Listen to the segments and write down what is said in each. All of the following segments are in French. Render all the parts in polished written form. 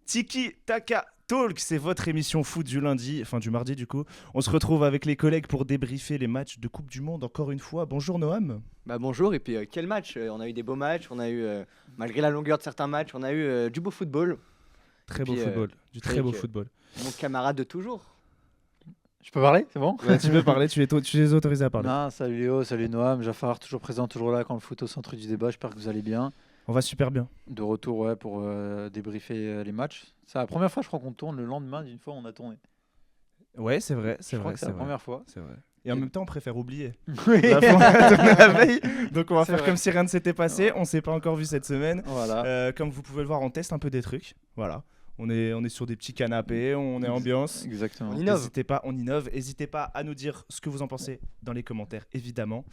Tiki Taka Talk, c'est votre émission foot du lundi, enfin du mardi du coup. On se retrouve avec les collègues pour débriefer les matchs de Coupe du Monde encore une fois. Bonjour Noam. Bonjour, et puis quel match, on a eu des beaux matchs, on a eu, malgré la longueur de certains matchs, on a eu du beau football. Très beau football, du très beau football. Mon camarade de toujours. Je peux parler, c'est bon? Ouais, tu peux parler, tu es autorisé à parler. Non, salut Léo, salut Noam, Jafar, toujours présent, toujours là quand le foot au centre du débat, j'espère que vous allez bien. On va super bien. De retour pour débriefer les matchs. C'est la première fois je crois qu'on tourne le lendemain d'une fois où on a tourné. Ouais, c'est vrai, c'est vrai. C'est la première fois. C'est vrai. Et en même temps, on préfère oublier. Oui. La fois, on a tourné la veille, donc on va faire vrai. comme si rien ne s'était passé. On s'est pas encore vu cette semaine. Voilà. Comme vous pouvez le voir, on teste un peu des trucs. Voilà. On est sur des petits canapés, on est ambiance. Exactement. On innove. On innove. N'hésitez pas à nous dire ce que vous en pensez dans les commentaires, évidemment.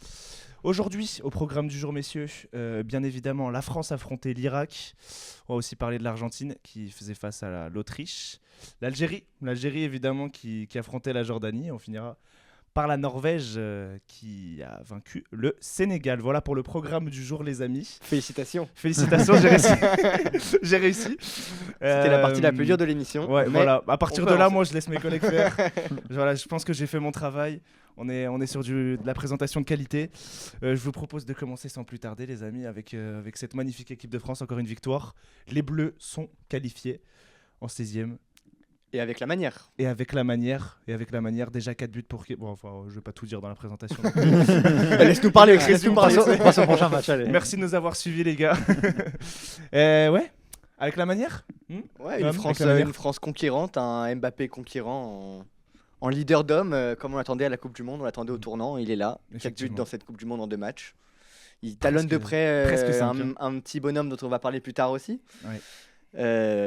Aujourd'hui, au programme du jour, messieurs, bien évidemment, la France affrontait l'Irak. On va aussi parler de l'Argentine qui faisait face à l'Autriche. L'Algérie, évidemment, qui affrontait la Jordanie. On finira par la Norvège qui a vaincu le Sénégal. Voilà pour le programme du jour, les amis. Félicitations. J'ai réussi. J'ai réussi. C'était la partie la plus dure de l'émission. Ouais, voilà. À partir de là, avancer. moi, je laisse mes collègues faire. Voilà, je pense que j'ai fait mon travail. On est sur de la présentation de qualité. Je vous propose de commencer sans plus tarder, les amis, avec cette magnifique équipe de France. Encore une victoire. Les Bleus sont qualifiés en 16e. Et avec la manière. Et avec la manière, déjà 4 buts pour... Bon, enfin, je vais pas tout dire dans la présentation. Laisse-nous parler. On passe au prochain match, allez. Merci de nous avoir suivis, les gars. Ouais, avec la manière. Ouais, Avec la manière. une France conquérante, un Mbappé conquérant en leader d'homme, comme on l'attendait à la Coupe du Monde, on l'attendait au tournant, il est là. 4 buts Effectivement. dans cette Coupe du Monde en 2 matchs. Il talonne de près presque 5, un petit bonhomme dont on va parler plus tard aussi. Ouais.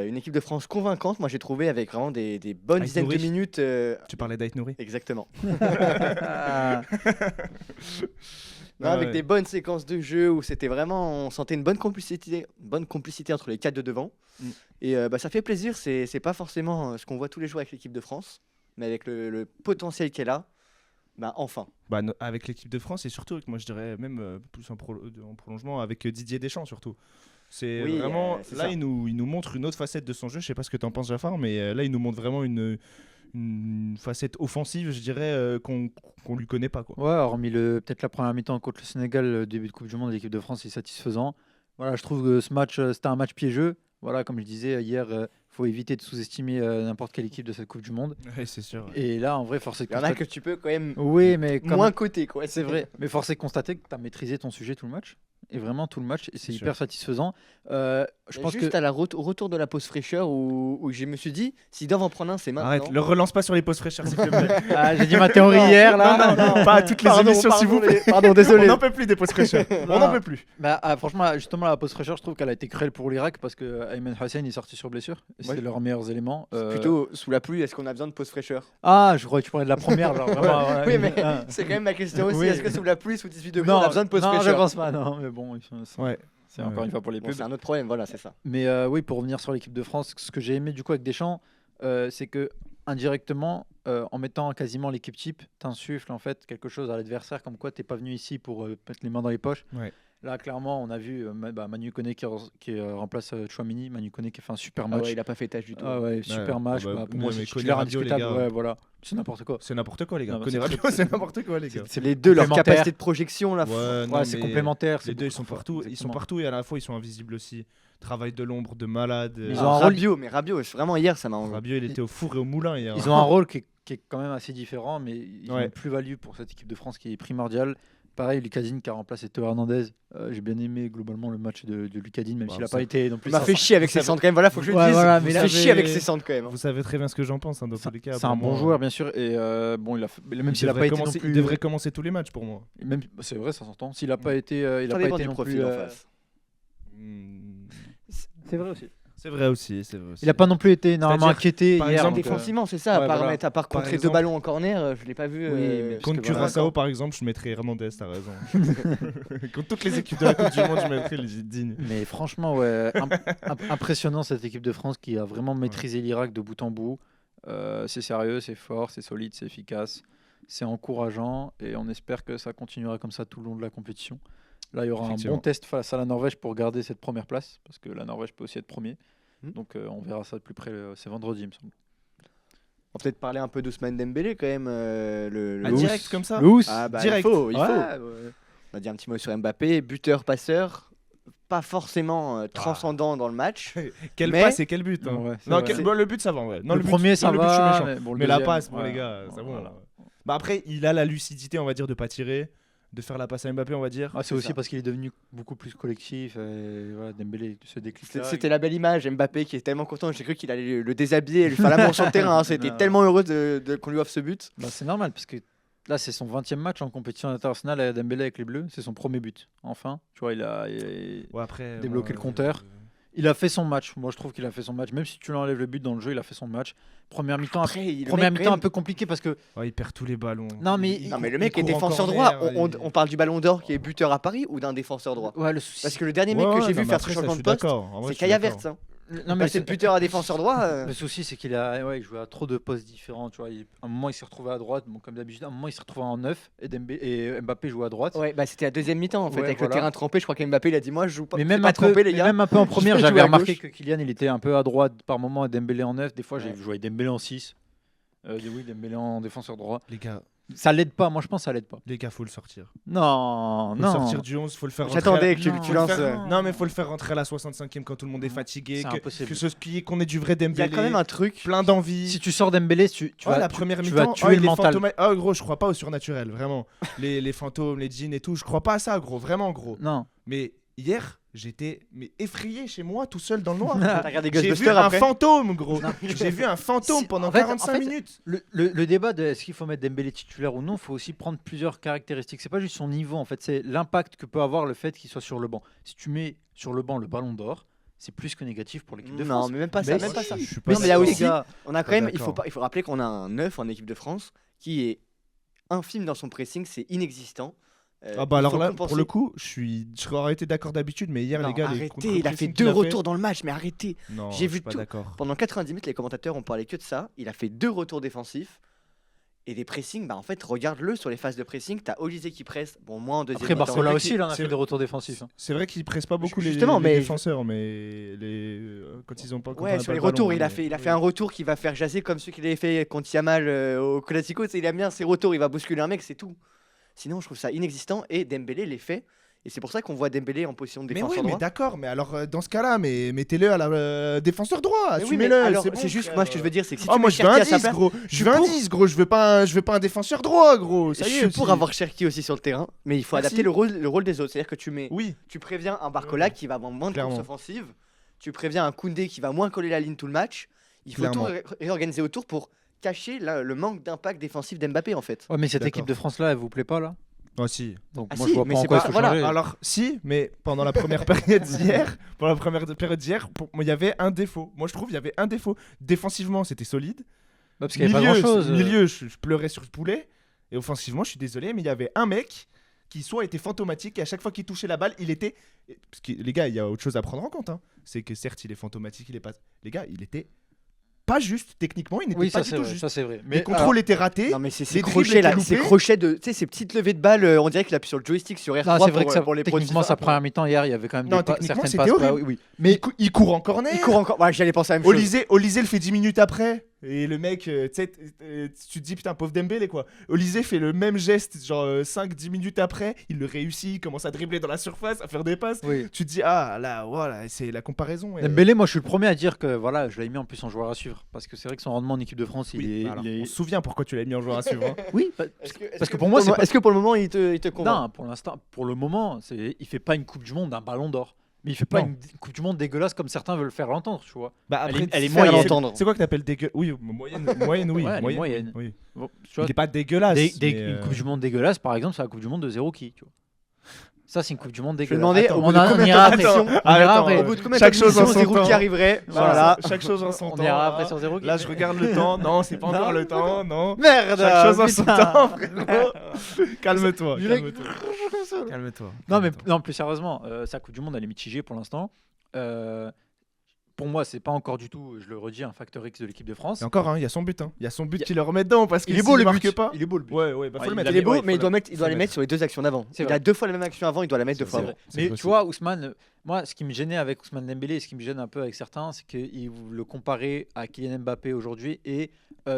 Une équipe de France convaincante, moi j'ai trouvé, avec vraiment des bonnes Aït dizaines Nouri. de minutes. Tu parlais d'Aït Nouri. Exactement. Ah Avec ouais. des bonnes séquences de jeu où c'était vraiment, on sentait une bonne complicité entre les 4 de devant. Et ça fait plaisir, c'est pas forcément ce qu'on voit tous les jours avec l'équipe de France, mais avec le potentiel qu'elle a, enfin. Avec l'équipe de France et surtout, moi je dirais même plus en prolongement avec Didier Deschamps surtout. C'est Oui, vraiment c'est là ça. il nous montre une autre facette de son jeu. Je sais pas ce que tu en penses, Jafar, mais là il nous montre vraiment une facette offensive, je dirais, qu'on lui connaît pas, quoi. Ouais, hormis peut-être la première mi-temps contre le Sénégal, le début de Coupe du Monde de l'équipe de France est satisfaisant. Voilà, je trouve que ce match, c'était un match piégeux. Voilà, comme je disais hier, faut éviter de sous-estimer n'importe quelle équipe de cette Coupe du Monde. Ouais, c'est sûr. Et là, en vrai, force est de Il y en a constater... que tu peux quand même Oui, mais moins côté, quoi. c'est vrai. Mais force est de constater que tu as maîtrisé ton sujet tout le match. Et vraiment tout le match. Et c'est C'est hyper satisfaisant. Je pense Juste que... au retour de la pause fraîcheur où je me suis dit, s'ils doivent en prendre un, c'est maintenant. Arrête, le relance pas sur les pauses fraîcheurs, s'il te plaît. Ah, j'ai dit ma théorie hier, là. Non, pas à toutes les émissions, s'il vous plaît. Pardon, On désolé. n'en peut plus des pauses fraîcheurs. On n'en peut plus. Franchement, justement, la pause fraîcheur, je trouve qu'elle a été cruelle pour l'Irak parce que Ayman Hussein est sorti sur blessure. Et Ouais. c'est leurs meilleurs éléments. Plutôt sous la pluie, est-ce qu'on a besoin de pause fraîcheur? Ah, je crois que tu parlais de la première. Genre, vraiment, voilà. Oui, mais c'est quand même ma question aussi. Oui. Est-ce que sous la pluie, sous 18 degrés, Non, on a besoin de pause non, je fraîcheur? pense pas. Non, mais bon, Ouais. c'est encore une fois pour les Bon, pubs. c'est un autre problème, voilà, c'est ça. Mais oui, pour revenir sur l'équipe de France, ce que j'ai aimé du coup avec Deschamps, c'est que indirectement, en mettant quasiment l'équipe type, t'insuffles en fait quelque chose à l'adversaire, comme quoi t'es pas venu ici pour mettre les mains dans les poches. Ouais. Là, clairement, on a vu Manu Koné qui remplace Chouamini. Manu Koné qui a fait un super Ah match. ouais, il a pas fait tâche du tout. Ah ouais, super match. bah, Pour moi, mais c'est Koné, titulaire Rabiot, les indiscutable. gars. Ouais, voilà. C'est n'importe quoi. C'est n'importe quoi, les gars. Non, Koné c'est Rabiot, très- c'est n'importe quoi, les gars. C'est les deux, leur complémentaire. capacité de projection là. Ouais, non, Ouais, c'est mais complémentaire. Les deux, ils sont partout. Ils sont partout et à la fois, ils sont invisibles aussi. Travail de l'ombre, de malade. Ils ont un rôle- Rabiot, vraiment hier, ça m'a enlevé. Rabiot, il était au four et au moulin hier. Ils ont un rôle qui est quand même assez différent, mais ils ont Ouais. une plus-value pour cette équipe de France qui est primordiale. Pareil, Lucadine qui a remplacé Théo Hernandez. J'ai bien aimé globalement le match de Lucadine, même Bah, s'il n'a ça- pas été non plus. Il m'a fait chier avec ses centres quand même. Voilà, faut que je le Ouais, dise. voilà, Il mais m'a là, fait chier avec ses centres quand même. Vous savez très bien ce que j'en pense, hein, dans tous les cas. C'est un pour bon moi, joueur, bien sûr. Et bon, même il s'il n'a devrait pas été non commencer- plus. Il devrait commencer tous les matchs pour moi. Même, c'est vrai, ça s'entend. S'il n'a pas été, il Ça a pas dépend été du non profil plus. en face. C'est vrai aussi. C'est vrai aussi. Il a pas non plus été énormément C'est-à-dire, inquiété par hier. exemple, donc, Défensivement, c'est ça. ouais, voilà. À part Par contrer exemple- 2 ballons en corner, je l'ai pas vu. Oui, mais parce Contre que voilà. Curaçao, par exemple, je mettrais Hernandez, t'as raison. Contre toutes les équipes de la Coupe du Monde, je mettrais les dignes. Mais franchement, ouais, impressionnant cette équipe de France qui a vraiment maîtrisé l'Irak de bout en bout. C'est sérieux, c'est fort, c'est solide, c'est efficace, c'est encourageant et on espère que ça continuera comme ça tout le long de la compétition. Là, il y aura un Effectivement. bon test face à la Norvège pour garder cette première place parce que la Norvège peut aussi être premier. Mhm. Donc on verra ça de plus près, c'est vendredi, il me semble. On va peut-être parler un peu d'Ousmane Dembélé quand même. Ah, Ous. direct comme ça. Ous. Ah bah Direct. il faut. Ouais. On a dit un petit mot sur Mbappé, buteur, passeur, pas forcément transcendant dans le match. Quel Mais- passe et quel but. Hein. Ouais, c'est Non, vrai. le but ça va, ouais. Non, le but- premier, ça non, le but, je suis va, méchant. mais, bon, le Mais la deuxième, passe, bon, ouais. les gars, c'est bon. Voilà. Bah après, il a la lucidité, on va dire, de pas tirer, de faire la passe à Mbappé, on va dire. Ah, c'est C'est aussi ça. parce qu'il est devenu beaucoup plus collectif. Et voilà, Dembélé se déclic. C'était la belle image. Mbappé qui est tellement content. J'ai cru qu'il allait le déshabiller et lui faire l'amour sur le terrain. Hein. C'était Non. tellement heureux qu'on lui offre ce but. Bah, c'est normal parce que là, c'est son 20e match en compétition internationale à Dembélé avec les Bleus. C'est son premier but. Enfin, tu vois, il a Ouais, après, débloqué le compteur. Il a fait son match. Moi, je trouve qu'il a fait son match. Même si tu lui enlèves le but dans le jeu, il a fait son match. Première mi-temps, Après, le première mec, mi-temps quand un peu compliqué parce que Ouais, il perd tous les ballons. Non, mais- Non, mais le mec il est court en défenseur corner, droit. il- On parle du ballon d'or qui est buteur à Paris ou d'un défenseur droit. ouais, le souci. Parce que le dernier mec que j'ai vu faire ce changement de poste, c'est Kaya Verts. Hein. non, mais Passer de buteur à défenseur droit. le souci, c'est qu'il a joué à trop de postes différents. Tu vois, à un moment, il s'est retrouvé à droite, bon, comme d'habitude. À un moment, il s'est retrouvé en 9 et Mbappé jouait à droite. Ouais, bah c'était la deuxième mi-temps en fait, Ouais, avec voilà. le terrain trempé. Je crois qu'Mbappé il a dit moi je joue pas. Mais c'est même pas un, peu, trempé les mais gars. même un peu en première, vais j'avais jouer à remarqué gauche. que Kylian il était un peu à droite par moment et Dembélé en 9. Des fois, j'ai Ouais. joué Dembélé en 6. Oui, Dembélé en défenseur droit. Les gars, Ça l'aide pas, moi je pense que ça l'aide pas. faut le sortir. Non, Faut le non. sortir du 11, faut le faire rentrer. J'attendais que Non, tu Faut le lances. faire- Non, mais faut le faire rentrer à la 65e quand tout le monde est fatigué, C'est impossible. qu'on ait du vrai Il y a Dembélé, quand même un truc. plein d'envie. Si tu sors Dembélé, tu vas, la tu- première tu mi-temps, vas tuer le mental. Ah gros, je crois pas au surnaturel, vraiment. les fantômes, les djinns et tout, je crois pas à ça, gros, vraiment gros. Non. Mais hier, j'étais effrayé chez moi, tout seul dans le noir. T'as regardé J'ai vu Ghostbusters un après. fantôme, gros. J'ai vu un fantôme Si- pendant en fait- 45 minutes. Le débat de est-ce qu'il faut mettre Dembélé titulaire ou non, il faut aussi prendre plusieurs caractéristiques. C'est pas juste son niveau, en fait, c'est l'impact que peut avoir le fait qu'il soit sur le banc. Si tu mets sur le banc le ballon d'or, c'est plus que négatif pour l'équipe de Non, France. mais même pas ça, Mais même pas si. ça. Je suis Mais Non, mais il y a si, aussi- les gars, On a quand Pas même, il d'accord. faut rappeler qu'on a un 9 en équipe de France qui est infime dans son pressing, c'est inexistant. Ah bah il alors faut là, compenser. pour le coup, j'aurais été d'accord d'habitude, mais hier, Non, les gars, les arrêtez, il a fait contre-pressing 2 qu'il retours dans le match, mais arrêtez. Non, J'ai je vu suis pas tout. d'accord. Pendant 90 minutes, les commentateurs ont parlé que de ça. Il a fait 2 retours défensifs. Et des pressings, bah en fait, regarde-le sur les phases de pressing. T'as Olysée qui presse, bon, moins en deuxième après mi-temps. Barcola vrai aussi, qu'il- il en a c'est- fait des retours défensifs. hein. C'est vrai qu'il presse pas beaucoup Justement, les mais- défenseurs, mais quand ils ont pas. quand on Ouais, a sur pas les le ballon, retours, il a mais- fait un retour qui va faire jaser comme celui qu'il avait fait contre Yamal au Classico. Tu sais, il aime bien ses retours, il va bousculer un mec, c'est tout. Sinon, je trouve ça inexistant et Dembélé les fait. Et c'est pour ça qu'on voit Dembélé en position de Mais défenseur oui, mais droit. d'accord, mais alors dans ce cas-là, mettez-le à la défenseur droit, Mais oui, mais assumez-le. alors, c'est bon, c'est juste, frère. moi, ce que je veux dire, c'est que si Oh, tu moi mets je veux un Cherki à sa 10, place, gros. je Je veux un pour- 10, gros. Je veux pas un défenseur droit, gros. Ça je y est. suis pour aussi. avoir Cherki aussi sur le terrain, mais il faut Merci. adapter le rôle des autres. C'est-à-dire que Oui, tu préviens un Barcola qui va avoir moins de Clairement. courses offensives, tu préviens un Koundé qui va moins coller la ligne tout le match. Il faut tout Clairement. réorganiser autour pour cacher le manque d'impact défensif d'Mbappé en fait. Ouais, mais cette D'accord. équipe de France-là, elle vous plaît pas, là ah si. Donc, Ah moi, si, je vois mais pas en c'est quoi pas- il faut voilà, changer. Alors si, mais pendant la première période d'hier, pour moi, il y avait un défaut. Moi je trouve il y avait un défaut. Défensivement, c'était solide. Bah, parce qu'il n'y avait pas grand-chose. Milieu, je pleurais sur le poulet. Et offensivement, je suis désolé, mais il y avait un mec qui soit était fantomatique et à chaque fois qu'il touchait la balle, il était. Parce que les gars, il y a autre chose à prendre en compte. Hein. C'est que certes, il est fantomatique, il est pas. Les gars, il était pas juste techniquement, il n'était Oui, pas ça du c'est tout vrai. juste. Ça c'est vrai. Les contrôles étaient ratés. Non mais c'est les ces dribbles crochets là, étaient ces loupés. crochets de, tu sais, ces petites levées de balles, on dirait qu'il appuie sur le joystick sur R3 Non, c'est vrai pour, que ça, pour les pros techniquement, FIFA. sa première mi-temps hier, il y avait quand même Non, des techniquement, certaines c'était passes. horrible. Oui. Mais il court en corner. Il court encore. Ouais, j'allais penser à la même chose. Olysée le fait 10 minutes après. Et le mec, tu sais, tu te dis putain, pauvre Dembélé quoi. Olysée fait le même geste, genre 5-10 minutes après. Il le réussit, il commence à dribbler dans la surface, à faire des passes. Oui. Tu te dis, ah là, voilà, c'est la comparaison. Dembélé, moi je suis le premier à dire que voilà, je l'avais mis en plus en joueur à suivre. Parce que c'est vrai que son rendement en équipe de France, Oui, il est. alors, il est- on se souvient pourquoi tu l'as mis en joueur à suivre. Hein. Oui, parce que pour moi, pour c'est le pas- est-ce que pour le moment il te convainc? non, pour l'instant, pour le moment, il fait pas une Coupe du Monde d'un ballon d'or. Mais il fait pas Non. une Coupe du Monde dégueulasse comme certains veulent faire l'entendre, tu vois. Bah, Elle est c'est- moyenne. c'est quoi que t'appelles dégueulasse? Oui, moyenne, oui. Ouais, elle est moyenne. Oui. Bon, tu Il vois, est pas dégueulasse. mais, une Coupe du Monde dégueulasse, par exemple, c'est la Coupe du Monde de 0 qui, tu vois. Ça, c'est une Coupe du Monde Je me dégueulasse. demandais Attends, au bout on de en- combien on de ira temps après. d'émission, On ira Attends, après. au bout de combien Chaque de chose en temps son Giroud temps. qui arriverait. Voilà. Chaque chose en son On temps. ira après sur 0. Là, je regarde le temps. Non, c'est pas encore Non. le temps. Non. Merde. Chaque chose en son putain. temps, frérot. Calme-toi. Je l'ai- Calme-toi. Calme-toi. Non, mais calme-toi. non, plus sérieusement, sa Coupe du Monde, elle est mitigée pour l'instant. Pour moi, c'est pas encore du tout, je le redis, un facteur X de l'équipe de France. Et encore, hein, il y a son but. Il y a son but Il y a- qui le remet dedans parce que Il est s'il beau le marque but. pas. Il est beau le but. Ouais, faut Ouais, le il mettre. a Il est beau, ouais, mais il doit faut les le mettre sur les 2 actions d'avant. C'est Il vrai. a 2 fois la même action avant, il doit la mettre 2 C'est fois vrai. avant. C'est Mais tu possible. vois, Ousmane, moi, ce qui me gênait avec Ousmane Dembélé, et ce qui me gêne un peu avec certains, c'est qu'il le comparait à Kylian Mbappé aujourd'hui et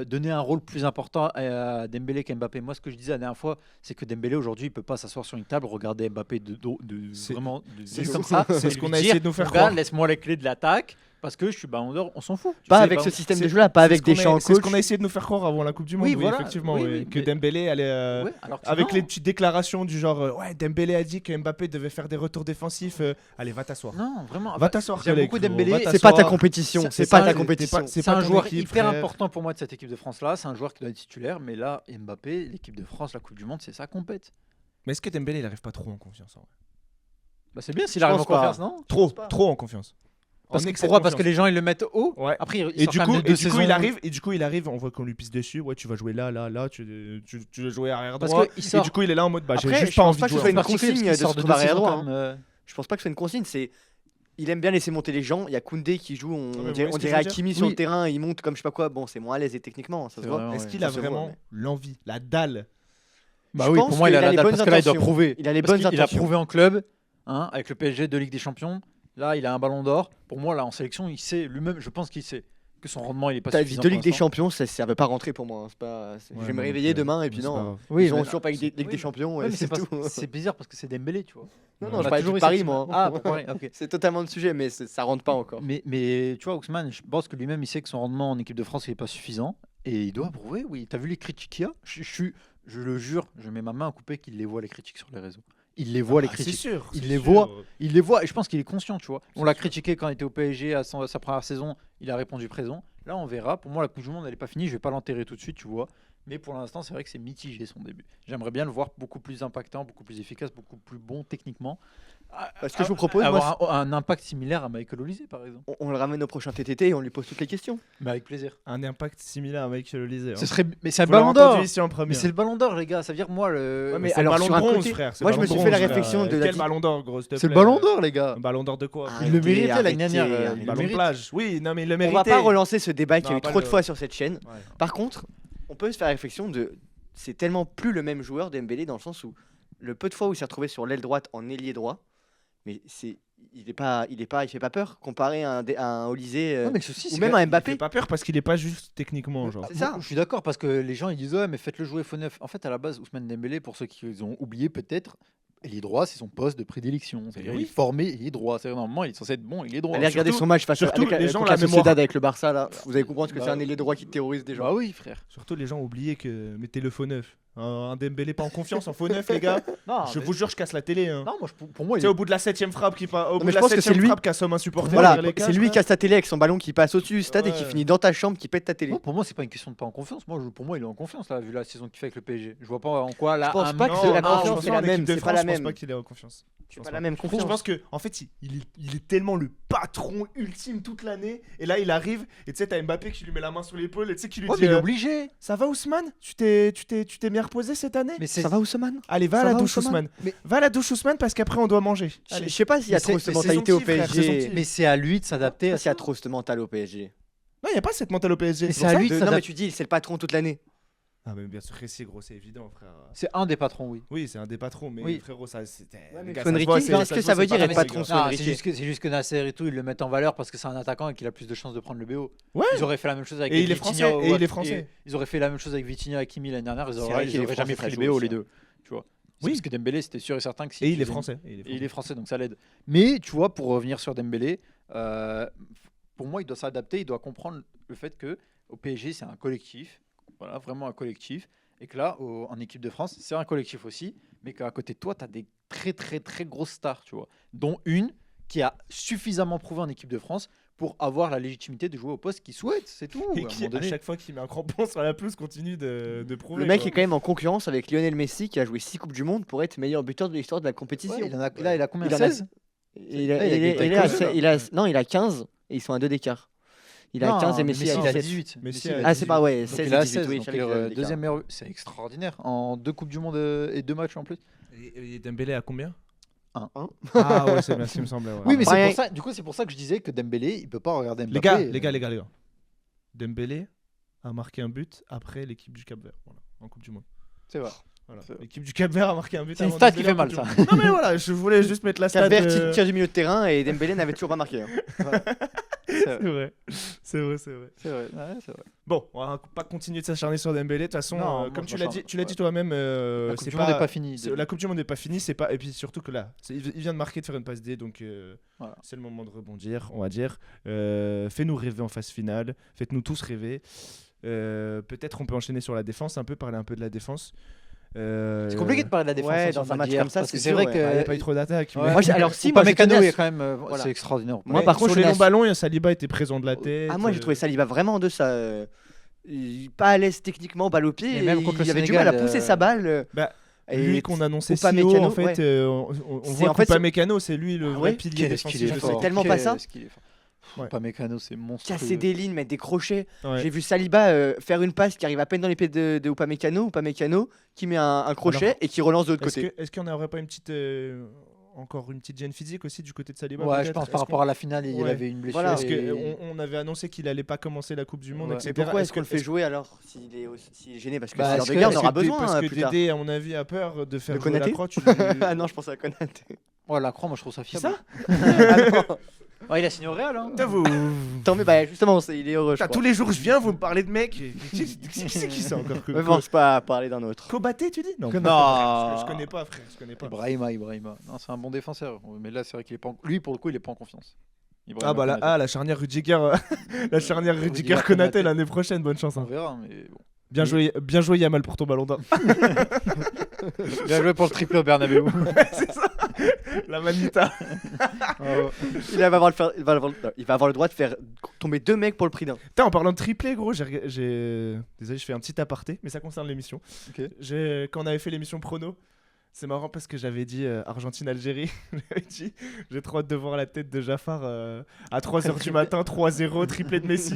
donner un rôle plus important à Dembélé qu'à Mbappé. Moi, ce que je disais la dernière fois, c'est que Dembélé aujourd'hui, il peut pas s'asseoir sur une table, regarder Mbappé de dos, C'est- vraiment c'est comme ça. ça. C'est et ce lui qu'on a dire, essayé de nous faire Regarde, croire. laisse-moi les clés de l'attaque parce que je suis Ballon d'Or, on s'en fout. Tu Pas sais, avec Ballon- ce système de c'est- jeu là, pas avec C'est Deschamps en ce qu'on coach. a essayé de nous faire croire avant la Coupe du Monde. Oui, Oui, voilà. effectivement. Oui, oui. oui, Que mais- Dembélé allait. Ouais, alors que Avec non. les petites déclarations du genre ouais, Dembélé a dit que Mbappé devait faire des retours défensifs. Allez, va t'asseoir. Non, vraiment. Va t'asseoir. J'aime collègue, beaucoup frérot. Dembélé. Va C'est pas ta t'asseoir. compétition, C'est- c'est c'est pas pas- ta t'es compétition. pas- C'est ton un joueur équipe, hyper frère. important pour moi de cette équipe de France là. C'est un joueur qui doit être titulaire. Mais là, Mbappé, l'équipe de France, la Coupe du Monde, c'est sa compète. Mais est-ce que Dembélé il arrive pas trop en confiance en vrai Bah, c'est bien s'il Je arrive en pense pas. confiance, non Trop en confiance. Parce En que, excès de pourquoi Parce que confiance. les gens ils le mettent haut. Ouais. Après, il Et sort du quand coup, même de deux et du coup, saisons. il arrive, on voit qu'on lui pisse dessus. Ouais, tu vas jouer là, tu veux jouer arrière Parce droit. qu'il Et sort. du coup, il est là en mode bah j'ai Après, juste je pas pense envie pas de que ce jouer. soit une en particulier parce consigne qu'il de sort se de trouver deux arrière saisons droit, quand même, Je pense pas que ce soit une consigne, c'est il aime bien laisser monter les gens. Il y a Koundé qui joue, mais on vous voyez dirait, ce on que dirait je veux Hakimi dire sur Oui. le terrain, il monte comme je sais pas quoi. Bon, c'est moins à l'aise et techniquement, ça se C'est voit. vrai, Est-ce ouais. qu'il Ça a se voit, vraiment mais- l'envie, la dalle? Bah Je oui, pense pour moi, il qu'il a a la les dalle bonnes parce que là, il doit intentions. prouver. Il a les Parce bonnes qu'il a intentions. prouvé en club, hein, avec le PSG de Ligue des Champions. Là, il a un Ballon d'Or. Pour moi, là, en sélection, il sait lui-même. Je pense qu'il sait que son rendement, il est pas T'as dit suffisant. 2 pour Ligues des l'instant. Champions, ça veut pas rentrer pour moi. Je vais me réveiller demain et puis non. Oui, Ils ont mais- toujours pas Ligue oui, des Champions ouais, et mais c'est pas- tout. c'est bizarre parce que c'est Dembélé, tu vois. Non, On non, a je parlais toujours de eu Paris, cette- moi. Ah, pour Paris, ok. C'est totalement le sujet, mais ça rentre pas encore. Mais tu vois, Ousmane, je pense que lui-même, il sait que son rendement en équipe de France, il est pas suffisant. Et il doit prouver, oui. T'as vu les critiques qu'il y a je le jure, je mets ma main à couper qu'il les voit, les critiques sur les réseaux. Il les voit, les Ah, c'est critiques. sûr. Il c'est les sûr. voit. Il les voit et je pense qu'il est conscient, tu vois. On C'est l'a sûr. critiqué quand il était au PSG à sa première saison, il a répondu présent. Là, on verra. Pour moi, la Coupe du Monde, elle n'est pas finie. Je vais pas l'enterrer tout de suite, tu vois. Mais pour l'instant, c'est vrai que c'est mitigé son début. J'aimerais bien le voir beaucoup plus impactant, beaucoup plus efficace, beaucoup plus bon techniquement. Ce que je vous propose, moi, avoir un impact similaire à Michael Olise, par exemple. on le ramène au prochain TTT et on lui pose toutes les questions. Mais avec plaisir. Un impact similaire à Michael Olise. Ce serait, mais c'est un Vous l'avez ballon d'or. entendu ici en Mais première. c'est le ballon d'or, les gars. Ça veut dire moi le. Ouais, mais C'est le alors, ballon sur de un bronze, côté- frère. c'est moi, le je me ballon suis de fait la bronze, réflexion frère. de la Quel di- ballon d'or, gros, s'il te C'est le plaît. ballon d'or, les gars. Un ballon d'or de quoi? Il le méritait l'année dernière. arrêtez, il Un le ballon de mérite. plage. Oui, non, mais il le On méritait. va pas relancer ce débat qu'il y a Non, eu pas trop de le- fois sur cette chaîne. Ouais. Par contre, on peut se faire la réflexion de c'est tellement plus le même joueur Dembélé dans le sens où le peu de fois où il s'est retrouvé sur l'aile droite en ailier droit, mais il fait pas peur comparé à un Olise Non, mais le souci, ou c'est même que- à Il fait Mbappé. pas peur parce qu'il est pas juste techniquement, genre. C'est ça. Je suis d'accord parce que les gens ils disent ouais mais faites-le jouer faux neuf. En fait à la base Ousmane Dembélé pour ceux qui ont oublié peut-être il est droit c'est son poste de prédilection. C'est-à-dire oui. il est formé il est droit. C'est normalement il est censé être bon il est droit. Allez regarder surtout- son match face surtout avec les gens, contre la la mémoire. Sociedad avec le Barça là. Vous allez comprendre que Bah, c'est un ailier droit qui terrorise des gens. Bah oui frère. Surtout les gens ont oublié que mettez le faux neuf. Un Dembélé pas en confiance en faux neuf, les gars. Non, Je vous jure, je casse la télé. Hein. non moi pour moi Tu il sais, est... au bout de la 7ème frappe qui au bout mais de je la pense que 7ème c'est lui- frappe qu'assomme un supporter. Voilà, derrière les c'est cages, lui frère. qui a sa télé avec son ballon qui passe au-dessus du stade et qui Ouais. finit dans ta chambre qui pète ta télé. Non, pour moi c'est pas une question de pas en confiance. Pour moi il est en confiance là vu la saison qu'il fait avec le PSG. Je vois pas en quoi là. Je pense un pas que mec- c'est la Non, confiance, je pense c'est pas la en équipe même, de c'est France, pas la Je pense même. pas qu'il est en confiance. C'est pas la même Je confiance. pense que en fait, il est tellement le patron ultime toute l'année. Et là, il arrive et tu sais, t'as Mbappé qui lui met la main sur l'épaule et tu sais qui lui Ouais, dit mais il est obligé. ça va Ousmane, tu t'es bien reposé cette année? Mais c'est Ça va Ousmane? Allez, va à Ça la va, douche Ousmane Ousmane. Va à la douche Ousmane parce qu'après on doit manger. Je Allez. sais pas s'il y a Mais trop c'est- cette mais c'est mentalité au son petit frère, c'est son PSG. petit. mais c'est à lui de s'adapter Je sais à pas s'il y a ça. trop cette mentale au PSG. Non, il y a pas cette mentale au PSG. Mais c'est c'est pour à ça. lui de Non mais s'adapter. tu dis c'est le patron toute l'année. Ah mais bien sûr que si, gros, c'est évident, frère. C'est un des patrons oui. Oui, c'est un des patrons, mais Oui. frérot, ça c'était. Ouais, mais les gars, Enrique, ça se voit, c'est- est-ce se que voit, ça veut c'est dire pas être la patron même, sur Non, Enrique? c'est juste que Nasser et tout, ils le mettent en valeur parce que c'est un attaquant et qu'il a plus de chances de prendre le BO. Ouais. Ils auraient fait la même chose avec Et il est Vitinha français, ou- et il est français. Ils auraient fait la même chose avec Vitinha et Kimi l'année dernière, ils C'est vrai auraient, qu'il ils est auraient jamais français, pris ça le joue BO aussi, les deux. Tu vois. Oui. Parce que Dembélé, c'était sûr et certain que si Et tu il est faisais- français. Et il est français, donc ça l'aide. Mais tu vois, pour revenir sur Dembélé, pour moi, il doit s'adapter, il doit comprendre le fait que au PSG, c'est un collectif, voilà, vraiment un collectif, et que là, en équipe de France, c'est un collectif aussi, mais qu'à côté de toi, tu as des très très très grosses stars, tu vois, dont une qui a suffisamment prouvé en équipe de France pour avoir la légitimité de jouer au poste qu'il souhaite, c'est tout. Et à un qui, moment à donné. chaque fois qu'il met un crampon sur la pelouse, continue de prouver. Le mec quoi. est quand même en concurrence avec Lionel Messi qui a joué 6 Coupes du Monde pour être meilleur buteur de l'histoire de la compétition. Ouais, il a combien Il en a- 16 Et il a- Ah, il a il est- gagné il est à avec se- Messi, il a- Non, il a 15 et ils sont à 2 d'écart. Il a Non, 15 et mais Messi a il a 17. 18. Messi il a a Ah, c'est pas, ouais, Donc 16 il a et 18, 16, oui, donc je il est savais qu'il y avait l'écart. deuxième meilleur. C'est extraordinaire. En 2 Coupes du Monde et 2 matchs en plus. Et Dembélé à combien Un. Ah ouais, c'est bien ce qui me semblait. Ouais. Oui, mais Bah, c'est pour ça. Du coup, c'est pour ça que je disais que Dembélé, il peut pas regarder Mbappé. Les gars. Dembélé a marqué un but après l'équipe du Cap-Vert, voilà, en Coupe du Monde. C'est vrai. Voilà. C'est vrai. L'équipe du Cap-Vert a marqué un but. C'est une avant stat qui Dembélé fait en mal, Coupe ça. du Monde. Non mais voilà, je voulais juste mettre la stat. Cap-Vert tire du milieu de terrain et Dembélé n'avait toujours pas marqué. hein. C'est C'est vrai. vrai. C'est vrai. Ouais, c'est vrai. Bon, on va pas continuer de s'acharner sur Dembélé. De toute façon, Non, moi, comme je tu l'as m'acharne. dit toi-même, La Coupe c'est du Monde n'est pas finie. la Coupe du Monde n'est pas finie, c'est pas. Et puis surtout que là, il vient de marquer, de faire une passe D, donc Voilà. c'est le moment de rebondir, on va dire. Fais-nous rêver en phase finale, faites-nous tous rêver. Peut-être on peut enchaîner sur la défense, un peu parler un peu de la défense. C'est compliqué de parler de la défense Ouais, sur dans un match d'hier, comme ça, parce que c'est c'est dur, vrai ouais. que Il n'y a pas eu trop d'attaques. Ouais. mais- Moi, alors si, moi, Upamecano je tenais à- est quand même Voilà. c'est extraordinaire. Moi, Mais par contre, sur je les tenais longs à- ballons, Saliba était présent de la tête. Ah, moi j'ai trouvé Saliba vraiment en deçà. Pas à l'aise techniquement, balle au pied. Mais Et même contre le il avait du Sénégal, mal à pousser sa balle. Bah, et lui qu'on annonçait si Upamecano, haut, en fait, ouais. on C'est voit en fait qu'Upamecano, c'est lui le Ah vrai ouais pilier Qu'est-ce qu'il est défensif. je fort. sais tellement pas ça. Qu'est-ce qu'il est fort. Ouais. Upamecano, c'est monstrueux. Casser des lignes, mettre des crochets. Ouais. J'ai vu Saliba faire une passe qui arrive à peine dans les pieds de Upamecano qui met un crochet Alors, et qui relance de l'autre côté. Est-ce qu'il n'y en aurait pas une petite, encore une petite gêne physique aussi du côté de Saliba Ouais, je peut-être pense Est-ce par rapport qu'on- à la finale, il Ouais. avait une blessure. Voilà. Parce et- qu'on avait annoncé qu'il allait pas commencer la Coupe du Monde, Ouais. etc. Mais pourquoi est-ce qu'on le fait est-ce- jouer alors s'il est gêné Parce que Bah, c'est est-ce de que- garde, est-ce on aura que besoin parce que plus tard. Dédé, à mon avis, a peur de faire De jouer la Konaté croix. Ah non, je pense à Konaté. Ouais, la croix, moi je trouve ça C'est fiable. ça Ah non. Ouais, il a signé au Real. Hein. Putain, vous... Tant mais bah justement, il est heureux. Je Putain, crois. tous les jours, je viens, vous me parlez de mecs. C'est qui ça encore Ne pense pas à parler d'un autre. Kobaté, tu dis Non. Que pas- non. Je connais pas, frère. Je connais pas. Ibrahima. Non, c'est un bon défenseur. Mais là, c'est vrai qu'il est pas. Lui, pour le coup, il est pas en confiance. Ibrahima Ah bah Konaté. la charnière Rudiger, la charnière Rudiger Rudiger Konaté. Konaté l'année prochaine, bonne chance. On Hein. verra, mais bon. Bien joué Yamal pour ton ballon d'or. Bien joué pour le triplé au Bernabeu. C'est ça. La manita. Il va avoir le droit de faire tomber 2 mecs pour le prix d'un. Putain, en parlant de triplé, gros, désolé, je fais un petit aparté, mais ça concerne l'émission. Ok. Quand on avait fait l'émission Prono, c'est marrant parce que j'avais dit Argentine-Algérie. J'avais dit, j'ai trop hâte de voir la tête de Jafar à 3h du matin, 3-0, triplé de Messi.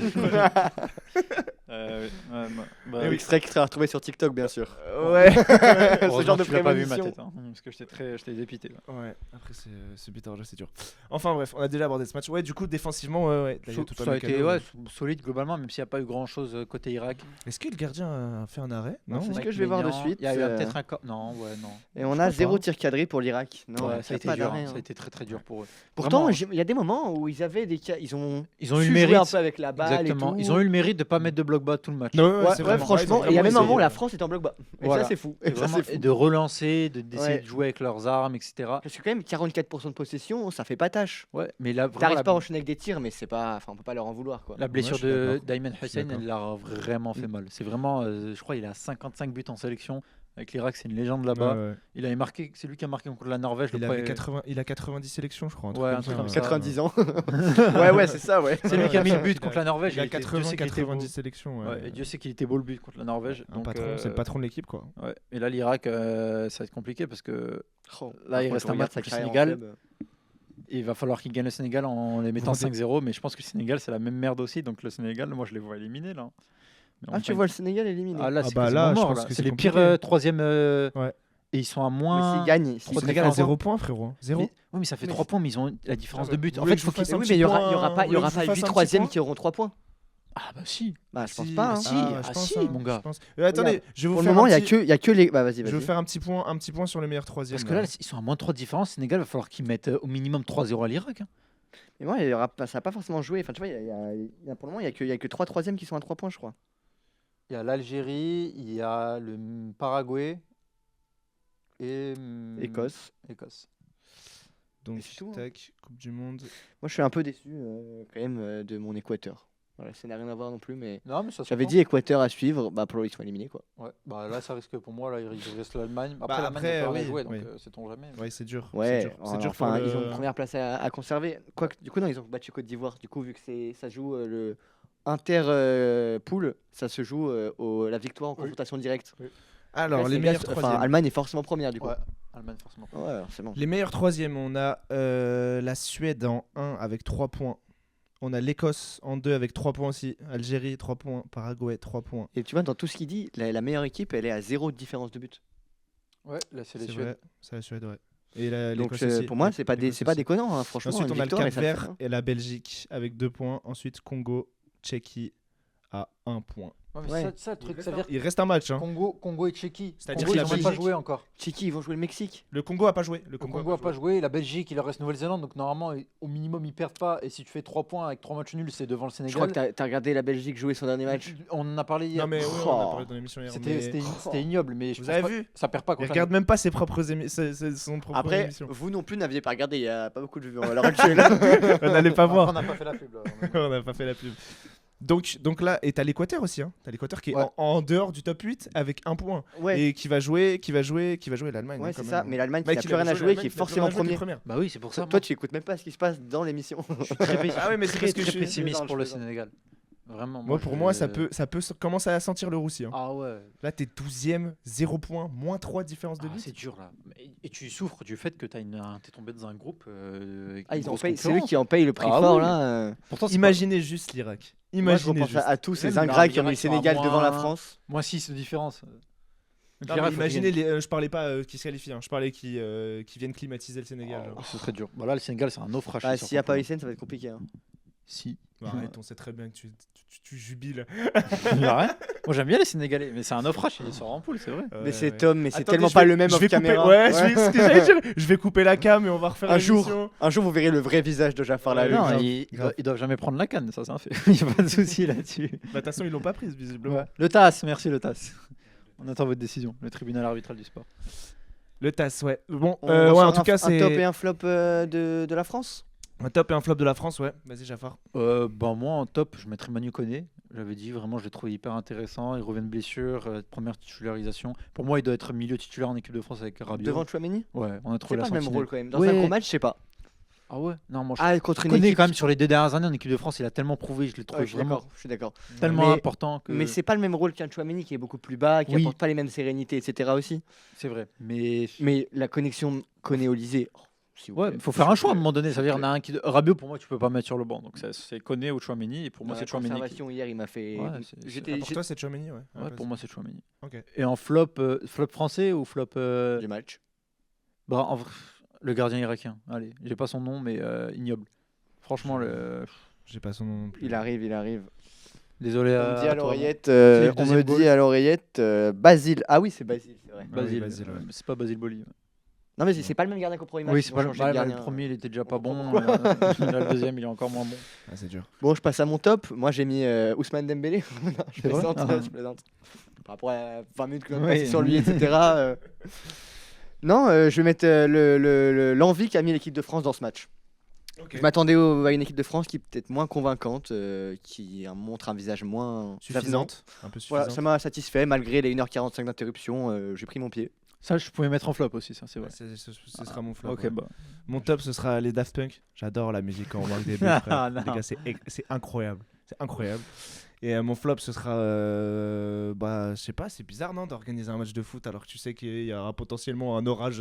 Bah, Extrait qui sera retrouvé sur TikTok, bien sûr. Ouais. Ce genre de tu l'as pas vu ma prémonition. tête, hein, parce que j'étais dépité. Là. Ouais, après ce but en jeu, c'est dur. Enfin bref, on a déjà abordé ce match. Ouais, du coup, défensivement, ouais. Là, il y a tout Ça un a été mécano, solide globalement, même s'il n'y a pas eu grand chose côté Irak. mais- Est-ce que le gardien a fait un arrêt Non. c'est ce Ouais. que je vais voir de Maignan, suite, Il y a eu euh, peut-être un corps. Non, ouais, non. Et on Je a crois 0 pas. tir cadré pour l'Irak. Non, Ouais, il y ça a a été pas dur. d'arrêt, Ça hein. a été très très dur pour eux. Pourtant, Vraiment. il y a des moments où ils avaient des cas. Ils ont Ils ont eu su le jouer un mérite. peu avec la balle. Exactement. Et tout. Ils ont eu le mérite de pas mettre de bloc bas tout le match. Non, Ouais, c'est ouais, vraiment- franchement, ils ont et il y a vraiment même un moment où essayé. la France est en bloc bas. Et Voilà. ça, c'est fou. Et Et ça, vraiment, c'est fou. et de relancer, d'essayer Ouais. de jouer avec leurs armes, etc. Parce que quand même 44% de possession, ça fait pas tâche. Ouais, mais là, vraiment, T'arrives pas à enchaîner avec des tirs, mais c'est pas, enfin, on peut pas leur en vouloir quoi. la blessure Ouais, je suis de d'accord. d'Ayman Je suis Hussein, d'accord. elle l'a vraiment fait mal. C'est vraiment, je crois, il a 55 buts en sélection. Avec l'Irak, c'est une légende là-bas. Ouais, ouais. Il avait marqué, c'est lui qui a marqué contre la Norvège. Il le avait premier- 90 sélections, je crois. Ouais, un comme truc ça, comme ouais. ça. 90 ans. ouais, c'est ça, ouais. C'est lui qui a mis le Ouais, but il contre la Norvège. Il a Dieu sait qu'il était beau. 90 sélections. Ouais. Ouais, et Dieu sait qu'il était beau le but contre la Norvège. Un donc, patron, c'est le patron de l'équipe, quoi. Ouais. Et là, l'Irak, ça va être compliqué parce que Oh, Là, il quand reste on un regarde match sa contre le carrière en Sénégal. club, il va falloir qu'ils gagnent le Sénégal en les mettant Vous rendez- 5-0. Mais je pense que le Sénégal, c'est la même merde aussi. Donc le Sénégal, moi, je les vois éliminer là. Mais Ah, on tu va- vois le Sénégal éliminé. Ah, là, Ah c'est bah quasiment là, je mort, pense là. que C'est c'est les pires compliqué. troisième. Ouais. Et ils sont à Mais moins. s'ils gagnent, Trop Le de Sénégal a différence, 0 points, frérot. 0. Oui, mais ça fait Mais 3 points, mais ils ont la différence Ah de bah, but. vous En voulez fait, que je vous faut qu'ils. fasse un oui, petit mais il y aura, point, il y aura pas, il y vous aura voulez que je pas vous 8 fasse un troisièmes petit qui auront 3 points. Ah bah si. Bah, je pense pas. hein. si, mon gars. Je pense. Attendez, je vais vous Pour le faire moment, un il y a petit- que, il y a que les. Bah, vas-y, Je vais vas-y. vous faire un petit point sur les meilleurs troisièmes. Parce que là, ils sont à moins 3 de différence. Sénégal, il va falloir qu'ils mettent au minimum 3-0 à l'Irak. Hein. Mais moi, il y aura pas, ça n'a pas forcément joué. Enfin, tu vois, pour le moment, il y a que 3 troisièmes qui sont à 3 points, je crois. Il y a l'Algérie, il y a le Paraguay et Écosse. Écosse. Donc, Et c'est tout, hein. tac, Coupe du Monde. Moi, je suis un peu déçu quand même de mon Équateur. Voilà, ça n'a rien à voir non plus, mais Non, mais ça j'avais s'entend. dit Équateur à suivre, pour le ils sont éliminés quoi. Ouais. Bah là, ça risque pour moi. Là, il reste l'Allemagne. Après, Bah, l'Allemagne après, n'a pas oui, joué, donc oui. sait-on jamais. Ouais, c'est dur. Ouais, c'est dur pour enfin le- ils ont une première place à conserver. Quoique, du coup non, ils ont battu Côte d'Ivoire. Du coup vu que ça joue le inter pool, ça se joue la victoire en Oui. confrontation directe. Alors, Après, les Sénégal, meilleurs troisièmes. Allemagne est forcément première du coup. Ouais, Allemagne, forcément. Ouais, c'est bon. Les meilleurs troisièmes, on a la Suède en 1 avec 3 points. On a l'Écosse en 2 avec 3 points aussi. Algérie, 3 points. Paraguay, 3 points. Et tu vois, dans tout ce qu'il dit, la meilleure équipe, elle est à 0 de différence de but. Ouais, là, c'est les C'est Suèdes. vrai, c'est la Suède, ouais. Et Donc l'Écosse aussi. pour moi, c'est pas L'Écosse aussi. déconnant, hein, franchement. Ensuite, une on a le victoire, et ça le fait, Cap-Vert hein. et la Belgique avec 2 points. Ensuite, Congo, Tchéquie à 1 point. Ouais, mais Ouais. ça, le truc, ça veut dire Il reste un match. Hein. Congo et Tchéquie. C'est-à-dire Congo, que ils la n'ont même pas Belgique- joué encore. Tchéquie, ils vont jouer le Mexique. Le Congo a pas joué. Le Congo n'a pas joué. La Belgique, il leur reste Nouvelle-Zélande. Donc normalement, au minimum, ils perdent pas. Et si tu fais 3 points avec 3 matchs nuls, c'est devant le Je Sénégal. crois que t'as regardé la Belgique jouer son dernier match. On en a parlé hier. Non, mais oui, on a parlé dans l'émission hier. mais- C'était ignoble. Mais je Vous pense avez pas- vu ça perd pas Il contre regarde même pas ses propres son propre Après, émission. vous non plus n'aviez pas regardé, il y a pas beaucoup de vues à l'heure actuelle. On n'allait pas Après, voir. on n'a pas fait la pub. Là. On n'a pas fait la pub. Donc là, et t'as l'Équateur aussi. Hein. T'as l'Équateur qui est Ouais. en dehors du top 8 avec 1 point. Ouais, Et qui va jouer l'Allemagne. ouais hein, c'est quand ça. même. Mais l'Allemagne Bah, qui n'a qui plus va rien à jouer, jouer, l'Allemagne qui est qui va forcément jouer, qui est premier. première. Bah oui, c'est pour ça. Toi, tu écoutes même pas ce qui se passe dans l'émission. je suis très, Ah ouais, mais c'est parce que très je suis- pessimiste je pour le plaisante. Sénégal. Vraiment. Moi, pour moi, ça peut commencer à sentir le roussi. Hein. Ah ouais. Là, t'es 12ème, 0 points, moins 3 différence de Ah, but. c'est dur là. Et tu souffres du fait que t'es tombé dans un groupe. Avec Ah, une ils ont grosse payé, c'est eux concurrence. qui en payent le prix Ah fort oui. là. Pourtant, c'est Imaginez juste l'Irak. Moi, je Imaginez repense juste. à tous ces Même ingrats qui ont mis le l'Irak sera Sénégal devant la moins- France. pas- Moins 6 de différence. Non, L'Irak, mais faut qu'ils imaginez, viennent. je parlais pas qui se qualifient, hein. Je parlais qui viennent climatiser le Sénégal. genre. C'est très dur. Bah là, le Sénégal, c'est un naufrage. Bah, sur s'il n'y a pas continent. Hissène, ça va être compliqué. Hein. Si. Bah, arrête, on sait très bien que tu jubiles. Il y a rien. Moi, j'aime bien les Sénégalais, mais c'est un naufrage. Ils sortent en poule, c'est vrai. Mais c'est Tom, mais c'est Attendez, tellement je pas vais- le même je off vais couper, caméra. ouais, ce que j'allais dire. Je vais couper la cam et on va refaire Un l'émission. Un jour, vous verrez le vrai visage de Jafar Ouais, là. Non, grave, ils doivent jamais prendre la canne, ça c'est un fait. Il n'y a pas de souci là-dessus. Bah, de toute façon, ils l'ont pas prise, visiblement. Ouais. Le TAS, merci le TAS. On attend votre décision, le tribunal arbitral du sport. Le TAS, ouais. Bon, On ouais, sort en tout cas, un c'est top et un flop de la France. un top et un flop de la France, ouais. Vas-y, Jafar. Bah, moi en top, je mettrais Manu Koné. J'avais dit vraiment, je l'ai trouvé hyper intéressant. Il revient de blessure, première titularisation. Pour moi, il doit être milieu titulaire en équipe de France avec Rabiot. Devant Chouameni. Ouais, on a C'est trouvé pas la le même sentinelle. rôle quand même. Dans Ouais. un gros match, je sais pas. Ah ouais. Non, moi je Ah, contre une Koné équipe. quand même sur les 2 dernières années en équipe de France, il a tellement prouvé, je l'ai Ouais, trouvé je suis vraiment d'accord. Je suis d'accord. tellement Mais- important que. Mais c'est pas le même rôle qu'un Chouameni qui est beaucoup plus bas, qui Oui. apporte pas les mêmes sérénités, etc. aussi. C'est vrai. Mais Mais la connexion Koné-Olysée. s'il vous ouais, plaît. il faut faire un choix à un S'il vous moment donné. s'il Ça veut vous dire, il y en a un qui. Rabiot, pour moi, tu peux pas mettre sur le banc. Donc c'est Koné ou Chouameni. Et pour plaît. moi, Dans c'est la Chouameni. conservation hier, il m'a fait. Ouais, c'est- J'étais Pour toi, c'est Chouameni, ouais. Ouais, pour moi, c'est Chouameni. Ok. Et en flop, flop français ou flop. du match. Bah, le gardien irakien. Allez, j'ai pas son nom, mais ignoble. Franchement, J'ai pas son nom non plus. Il arrive. désolé On à me dit à toi. l'oreillette. C'est le On deuxième me goal. dit à l'oreillette. Basile. Ah oui, c'est Basile, c'est vrai. Ah oui, Basile. Basile, ouais. C'est pas Basile Boli. Non, mais c'est pas le même gardien qu'au premier match. Oui, ils c'est ont pas changé de le gardien. premier, il était déjà pas On bon. comprend Là, le deuxième, il est encore moins bon. Ah, c'est dur. Bon, je passe à mon top. Moi, j'ai mis Ousmane Dembélé. Non, je C'est vrai plaisante, Ah. je plaisante. Par rapport à 20 minutes que l'on a Oui. passé sur lui, etc. Non, je vais mettre l'envie qu'a mis l'équipe de France dans ce match. Ok. Je m'attendais à une équipe de France qui est peut-être moins convaincante, qui montre un visage moins avenant. Suffisante. Un peu Voilà, suffisante. ça m'a satisfait malgré les 1h45 d'interruption. J'ai pris mon pied. Ça, je pouvais mettre en flop aussi, ça, c'est vrai. Ce sera mon flop. Ok, ouais. bah. Mon top, ce sera les Daft Punk. J'adore la musique quand on marque des buts. Ah, frère. non. Les gars, c'est incroyable. C'est incroyable. Et mon flop, ce sera. Bah, je sais pas, c'est bizarre, non, d'organiser un match de foot alors que tu sais qu'il y aura potentiellement un orage,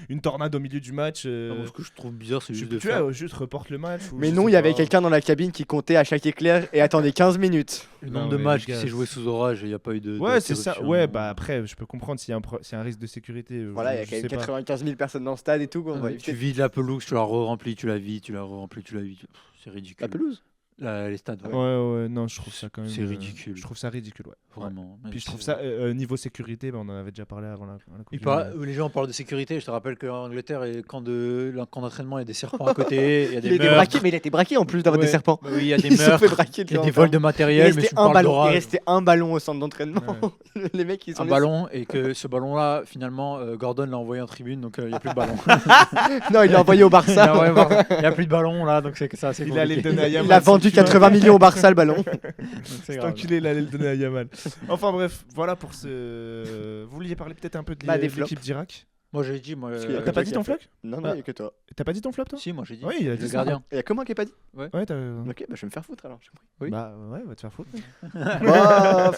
une tornade au milieu du match. Ce que je trouve bizarre, c'est juste de Tu faire. vois, juste reporte le match. ou Mais je non, sais il y avait pas. quelqu'un dans la cabine qui comptait à chaque éclair et attendait 15 minutes. Le Non, nombre de mais matchs les qui gars, s'est joué sous orage, il n'y a pas eu de. Ouais, c'est ça. d'interruption. Ouais, bah après, je peux comprendre s'il y a un risque de sécurité. Voilà, il y a je quand même sais pas. 95 000 personnes dans le stade et tout. Quoi. On va Tu éviter vides la pelouse, tu la remplis, tu la vides, tu la remplis, tu la vides. Pff, c'est ridicule. la pelouse. Les stades, ouais. Ouais, non, je trouve ça quand même. C'est ridicule. Je trouve ça ridicule, ouais. Vraiment. Puis je trouve C'est- ça, niveau sécurité, bah, on en avait déjà parlé avant la Coupe Il du paraît- Monde. les gens parlent de sécurité. Je te rappelle qu'en Angleterre, et camp d'entraînement, il y a des serpents à côté. Il y a des Il a été meurtres. braqué, mais il a été braqué en plus d'avoir des Ouais. serpents. Bah oui, il y a des Ils se sont fait meurtres, braquer il y a devant des ça. vols de Il matériel. Mais restait tu un parles ballon. Il d'orage. restait un ballon au centre d'entraînement. Ouais. Les mecs, ils ont Un laissé- ballon et que ce ballon-là, finalement, Gordon l'a envoyé en tribune, donc il n'y a plus de ballon. Non, il l'a envoyé au Barça. Il n'y a plus de ballon là, donc c'est que ça. Il allait le donner à Il Yamal, l'a son vendu vendu 80 millions au Barça, le ballon. Cet enculé, il allait le donner à Yamal. Enfin bref, voilà pour ce. Vous vouliez parler peut-être un peu de Bah, des l'équipe d'Irak. Moi, j'ai dit. Moi, Parce qu'il y a T'as pas toi dit qui ton a fait. flop? Non, non, il y a que toi. T'as pas dit ton flop toi? Si, moi, j'ai dit. Oui, il a dit Le ça. gardien. Il y a comment qui a pas dit? Ouais, t'as. Ok, bah je vais me faire foutre alors. j'ai compris. Oui. Bah ouais, va te faire foutre. Bah,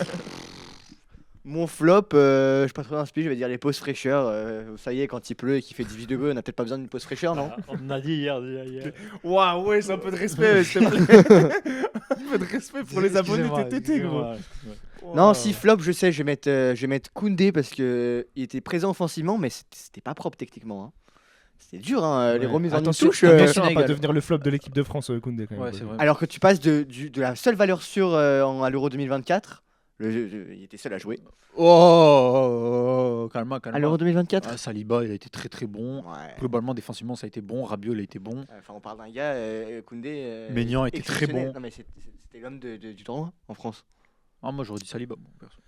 mon flop, je suis pas trop inspiré, je vais dire les pauses fraîcheurs. Ça y est, quand il pleut et qu'il fait 18 degrés, on a peut-être pas besoin d'une pause fraîcheur, non? On a dit hier. Waouh, ouais, c'est un peu de respect, s'il te plaît. Un peu de respect pour les abonnés TTT, gros. Non, si flop, je sais, je vais mettre Koundé parce que il était présent offensivement, mais c'était pas propre techniquement. Hein. C'était dur, hein, les remises en une Attention, touche. attention à pas Sénégal. devenir le flop de l'équipe de France, Koundé, quand même. Ouais, c'est vrai. Alors que tu passes de la seule valeur sûre à l'Euro 2024, il était seul à jouer. Calme. À l'Euro 2024 Saliba, il a été très très bon. Ouais. Globalement, défensivement, ça a été bon. Rabiot, il a été bon. Enfin, on parle d'un gars, Koundé. Maignan était très exceptionnel. bon. Non, mais c'était l'homme du tournoi en France. Ah, moi, j'aurais dit Saliba. Bon, perso.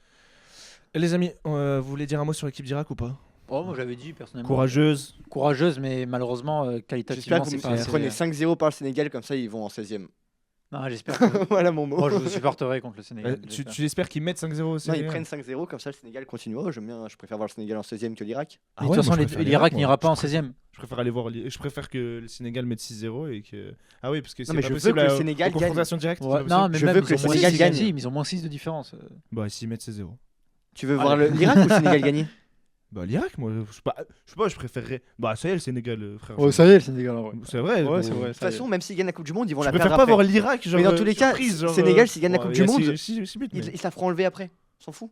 Les amis, vous voulez dire un mot sur l'équipe d'Irak ou pas? Oh, moi, j'avais dit personnellement. Courageuse. Courageuse, mais malheureusement, J'espère qualitativement, que c'est vous pas assez. prenez 5-0 par le Sénégal, comme ça ils vont en 16ème. Non, j'espère que. Voilà mon mot. Moi, je vous supporterai contre le Sénégal. Tu espères qu'ils mettent 5-0 au Non, ils Sénégal? prennent 5-0, comme ça le Sénégal continue. Oh, je préfère voir le Sénégal en 16ème que l'Irak. Ah Mais ouais, de toute moi, façon, je préfère l'Irak moi. n'ira pas en Je préfère- 16e. Je préfère aller voir. Je préfère que le Sénégal mette 6-0 et que. Ah oui, parce que c'est mais pas je veux possible que le à- Sénégal aux confrontations directes. c'est Ouais, pas non, possible. mais Je même, veux que ils le ont moins Sénégal 6, gagne. si, mais ils ont moins 6 de différence. Bah, s'ils mettent 6-0. Tu veux Ah, voir l'Irak ou le Sénégal gagner? Bah, l'Irak, moi, je sais pas, je préférerais. Bah, ça y est, le Sénégal, frère. ça y est, le Sénégal, en vrai. C'est vrai. Ouais, gros. c'est vrai. De toute façon, même s'ils gagnent la Coupe du Monde, ils vont Je la préfère perdre pas après. voir l'Irak, genre. Mais dans tous les cas, surprise, genre, Sénégal, s'ils gagnent la ouais, Coupe il y du a monde, six buts, mais- ils se la feront enlever après. S'en fout.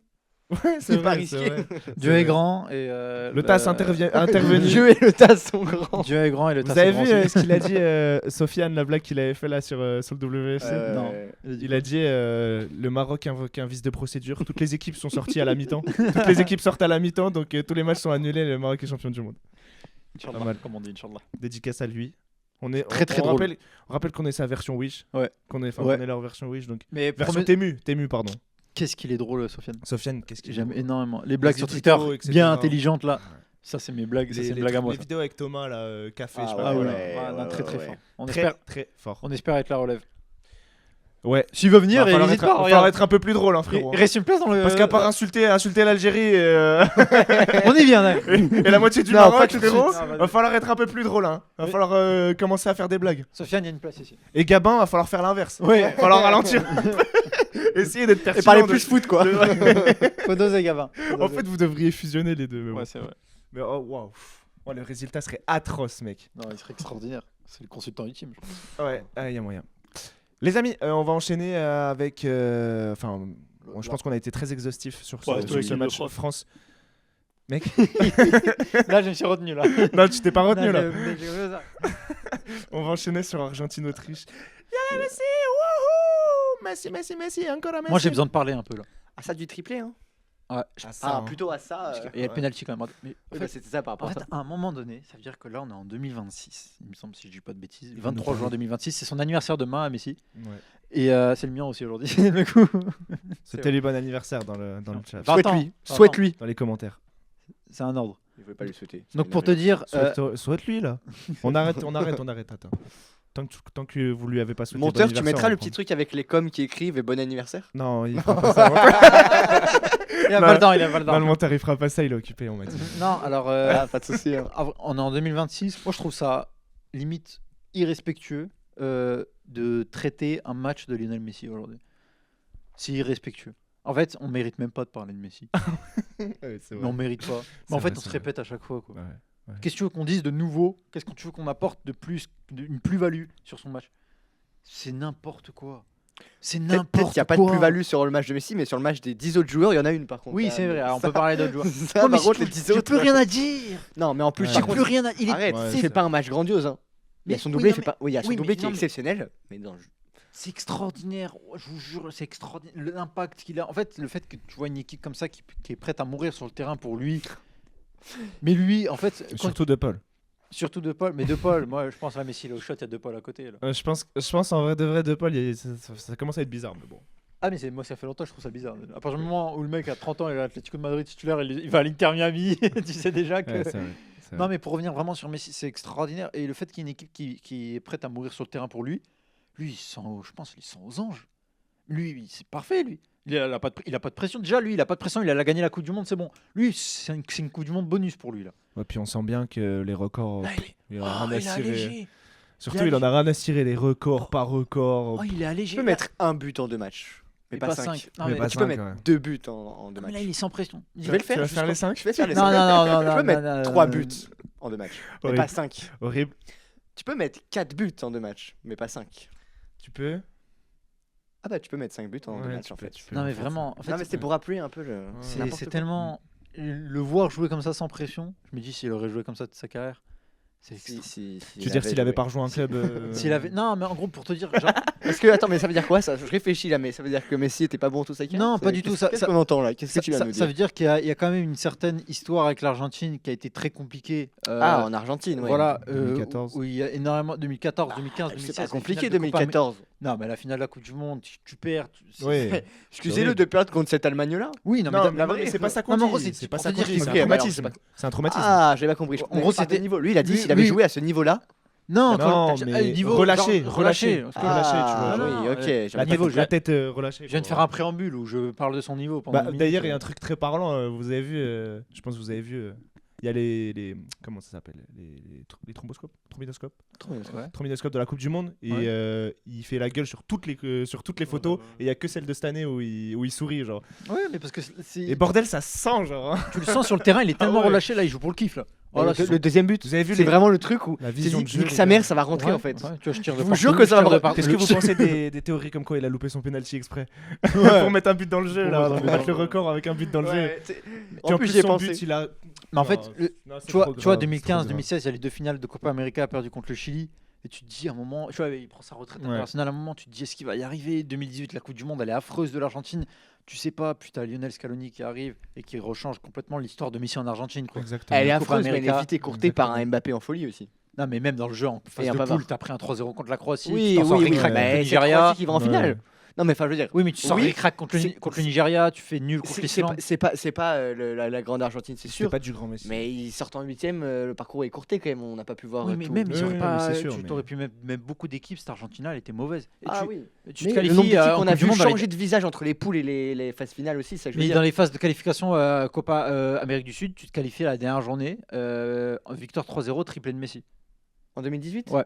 Ouais, c'est pas vrai, risqué. vrai. Dieu est grand et. Le TAS intervenu. Dieu et le tas sont grands. Dieu est grand et le Vous TAS avez est grand vu aussi. ce qu'il a dit, Sofiane, la blague qu'il avait fait là sur le WFC? Non. Il a dit le Maroc invoque un vice de procédure. Toutes les équipes sont sorties à la mi-temps. Toutes les équipes sortent à la mi-temps, donc tous les matchs sont annulés. Le Maroc est champion du monde. Inch'Allah, Pas mal. comme on dit, Inch'Allah. Dédicace à lui. On est Très on drôle. rappelle qu'on est sa version Wish. Ouais. Qu'on est, Ouais. qu'on est leur version Wish. Donc Mais version Tému, pardon. qu'est-ce qu'il est drôle, Sofiane. Sofiane, qu'est-ce qu'il J'aime énormément. Les blagues Les sur Twitter, éditos, etc. bien intelligentes là. Ouais. Ça, c'est mes blagues. Ça, Les, c'est une les blague à trucs- moi. les ça. vidéos avec Thomas là, café, je sais Ah pas Ah quoi, ouais, là. ouais, non, très très ouais. fort. On Très espère, très fort. on espère être la relève. Ouais. S'il veut venir, Va falloir n'hésite être- pas. va falloir Regarde. être un peu plus drôle, hein, frérot. Il reste une place dans le. Parce qu'à part insulter l'Algérie On y vient, là. et la moitié du Non, pas Maroc, tout de frérot, suite. Non, vas-y. va falloir être un peu plus drôle. Hein. Va Oui. falloir commencer à faire des blagues. Sofiane, il y a une place ici. Et Gabin, va falloir faire l'inverse. Oui. Va falloir ralentir. Essayer d'être Et pertinent. parler de- plus foot, quoi. Faut doser, Gavin. En fait, vous devriez fusionner les deux. Mais, bon. ouais, c'est vrai. Mais oh, waouh. Oh, le résultat serait atroce, mec. Non, il serait extraordinaire. C'est le consultant ultime, je pense. Ouais, il y a moyen. Les amis, on va enchaîner avec. Enfin, je pense qu'on a été très exhaustif sur ce, Ouais, sur toi, ce qui le match crois. France. Mec, Là, je me suis retenu, là. non, tu t'es pas retenu là. j'ai vu ça. On va enchaîner sur Argentine-Autriche. Y'a Messi, wouhou Messi, encore un Messi. Moi, j'ai besoin de parler un peu, là. Ah, ça du triplé, hein. Ouais. Ah, ça, Ah, hein. plutôt à ça. Il y a le Ouais. penalty quand même. Mais Oui, en bah, fait, c'était ça par rapport en à fait, ça. à un moment donné, ça veut dire que là, on est en 2026. Il me semble, si je dis pas de bêtises. va nous 23 juin parler. 2026. C'est son anniversaire demain à Messi. Ouais. Et c'est le mien aussi aujourd'hui. Du coup. C'était lui bon anniversaire dans le chat, 20 ans. Souhaite-lui. 20 ans. Souhaite-lui. dans les commentaires. C'est un ordre. Il voulait pas lui souhaiter. Donc pour te dire, Souhaite-lui là. On arrête. Attends. Tant que vous lui avez pas souhaité. Monteur, bon tu anniversaire, mettras on le va petit truc avec les coms qui écrivent et bon anniversaire. prendre. Non, il fera pas ça. il a Non. pas le temps, il a pas le Non, le temps. monteur, il fera pas ça, il est occupé, on m'a dit. Non, alors Ah, pas de souci. hein. on est en 2026. Moi, je trouve ça limite irrespectueux de traiter un match de Lionel Messi aujourd'hui. C'est irrespectueux. En fait, on mérite même pas de parler de Messi. Ouais, c'est Mais on mérite pas. Mais en vrai, fait, on c'est se répète à chaque fois. Quoi. Ouais. Qu'est-ce que tu veux qu'on dise de nouveau? Qu'est-ce que tu veux qu'on apporte de plus, une plus-value sur son match? C'est n'importe quoi. C'est Peut-être n'importe qu'il n'y a pas quoi. de plus-value sur le match de Messi, mais sur le match des 10 autres joueurs, il y en a une par contre. Oui, Ah, c'est mais vrai. Alors, on ça- peut parler d'autres joueurs. Ça, Ouais, mais par contre, les j'ai 10 autres. plus rien à dire. Non, mais en plus, Ouais. J'ai par plus contre, rien à. Il est. arrête, Ouais, c'est c'est- pas un match grandiose. Hein. Il y a Mais son oui, doublé, non, il fait pas. Oui, il y a son oui, doublé mais qui est non, mais- exceptionnel. Mais non, C'est extraordinaire, oh, je vous jure, c'est extraordinaire. L'impact qu'il a. En fait, le fait que tu vois une équipe comme ça qui est prête à mourir sur le terrain pour lui. Mais lui, en fait, Surtout de Paul. surtout De Paul. Mais De Paul, moi, je pense à Messi, là, au shot, il y a De Paul à côté. Là. Je pense en vrai de vrai de Paul, ça commence à être bizarre, mais bon. Ah, mais moi, ça fait longtemps, je trouve ça bizarre. À partir du moment où le mec a 30 ans, il est à l'Atlético de Madrid titulaire, il va à l'Inter Miami, tu sais déjà que. Ouais, c'est vrai, c'est vrai. Non, mais pour revenir vraiment sur Messi, c'est extraordinaire. Et le fait qu'il y ait une équipe qui est prête à mourir sur le terrain pour lui, lui, je pense qu'il sent aux anges. Lui, c'est parfait, lui. Il a pas de pression. Déjà, lui, il a pas de pression. Il a gagné la Coupe du Monde, c'est bon. Lui, c'est une Coupe du Monde bonus pour lui là. Ouais, puis on sent bien que les records. Il en a rien à il est cirer. allégé. Surtout, il en a rien à cirer, les records par record. Oh, il est Tu allégé. peux mettre un but en 2 matchs, mais pas 5. Non, Mais mais pas Tu peux cinq, mettre ouais. 2 buts en 2 mais là, matchs. il est sans pression. Je vais le faire. Tu vas faire les jusqu'en- 5 Je vais faire les Non, 5. non, non, Tu non, peux non, mettre non, 3 non. buts en 2 matchs, mais Horrible. pas 5. Horrible. Tu peux mettre 4 buts en 2 matchs, mais pas 5. Tu peux. Ah bah tu peux mettre 5 buts en 2 Ouais, matchs tu en peux, fait. tu peux. Non, mais vraiment. En fait, Non mais c'est pour rappeler un peu le... c'est n'importe c'est quoi. tellement. Le voir jouer comme ça sans pression, je me dis s'il aurait joué comme ça toute sa carrière, c'est extra. Si Tu veux dire s'il avait pas rejoint un club. S'il avait... Non, mais en gros, pour te dire. genre- Parce que, attends, mais ça veut dire quoi ça? Je réfléchis là, mais ça veut dire que Messi était pas bon tout sa carrière? Non, pas du tout, ça- Qu'est-ce ça- qu'on entend là? Qu'est-ce que tu vas nous ça veut dire? dire qu'il y a quand même une certaine histoire avec l'Argentine qui a été très compliquée. Ah, en Argentine, ouais. Voilà, 2014. où il y a énormément 2014, 2015, C'est 2016. pas la compliqué finale de Copa Amé- 2014. Non, mais la finale de la Coupe du Monde, tu perds. Oui. Excusez-le de perdre contre cette Allemagne-là. Oui, non, mais Non, la mais vraie- c'est pas ça qu'on Non, mais en dit. gros, C'est c'est pas pour ça te qu'on dire dit. qu'il- C'est Ok, un bah alors, traumatisme. C'est un traumatisme. Ah, j'avais pas compris. En gros, c'était c'était- niveau. Lui, il a dit lui- s'il avait lui- joué à ce niveau-là. Non, Non, quand- mais niveau- relâché, genre, relâché. parce que- relâché, tu Ah, vois. Non, non, oui, ok. la j'avais niveau, compris. La tête relâchée. Je viens de faire un préambule où je parle de son niveau pendant Bah, une minute. d'ailleurs, il y a un truc très parlant. Vous avez vu, je pense que vous avez vu. Il y a les comment ça s'appelle les thromboscopes, trombinoscopes de la Coupe du Monde et Ouais. il fait la gueule sur toutes les photos et il y a que celle de cette année où il sourit genre. Ouais, mais parce que Et bordel, ça se sent genre. Hein. tu le sens sur le terrain, il est tellement ouais. relâché là, il joue pour le kiff là. Oh, là, Le deuxième but, Vous avez vu c'est les- vraiment le truc où la tu vision dis, de jeu, nique les sa gars. mère, ça va rentrer en fait. Ouais, tu vois, je tire de Je vous partout, jure que ça va je tire me- de partout. Qu'est-ce que vous pensez des théories comme quoi il a loupé son penalty exprès pour mettre un but dans le jeu là, pour battre le record avec un but dans le jeu. Ouais, Puis en plus, j'y ai son pensé. but, il a. Mais en fait, Non, non, c'est tu vois, trop tu vois grave, c'est 2015, trop grave. 2016, il y a les 2 finales de Copa América perdues contre le Chili. Et tu te dis à un moment, tu vois, il prend sa retraite Ouais. internationale. À un moment, tu te dis, est-ce qu'il va y arriver? 2018, la Coupe du Monde, elle est affreuse de l'Argentine. Tu sais pas, puis t'as Lionel Scaloni qui arrive et qui rechange complètement l'histoire de Messi en Argentine. Quoi. Exactement. Elle est Copa affreuse, mais elle est América. vite écourtée par un Mbappé en folie aussi. Non, mais même dans le jeu, en phase Et un de Pavard. poule, t'as pris un 3-0 contre la Croatie. Oui, tu t'en sors oui, oui. ric-rac ouais. contre le Mais c'est Nigeria. Croatie qui va en Ouais. finale. Non, mais enfin, je veux dire. Oui, mais tu sors Oui, ric-rac contre le Nigeria, tu fais nul contre C'est l'Islande. c'est pas la grande Argentine, c'est C'est sûr. pas du grand Messi. Mais ils sortent en 8ème, le parcours est courté quand même, on n'a pas pu voir Oui, mais tout. même, Oui, ils auraient oui, pas, mais c'est sûr, tu mais- aurais pu mettre beaucoup d'équipes. Cette Argentina, elle était mauvaise. Et Ah tu, oui. tu Mais te le nombre qualifies d'équipes en qu'on a Coupe du vu Monde dans les- changer de visage entre les poules et les phases finales aussi, ça que je veux Mais dire. dans les phases de qualification Copa Amérique du Sud, tu te qualifies à la dernière journée. Victoire 3-0, triplé de Messi. En 2018 Ouais.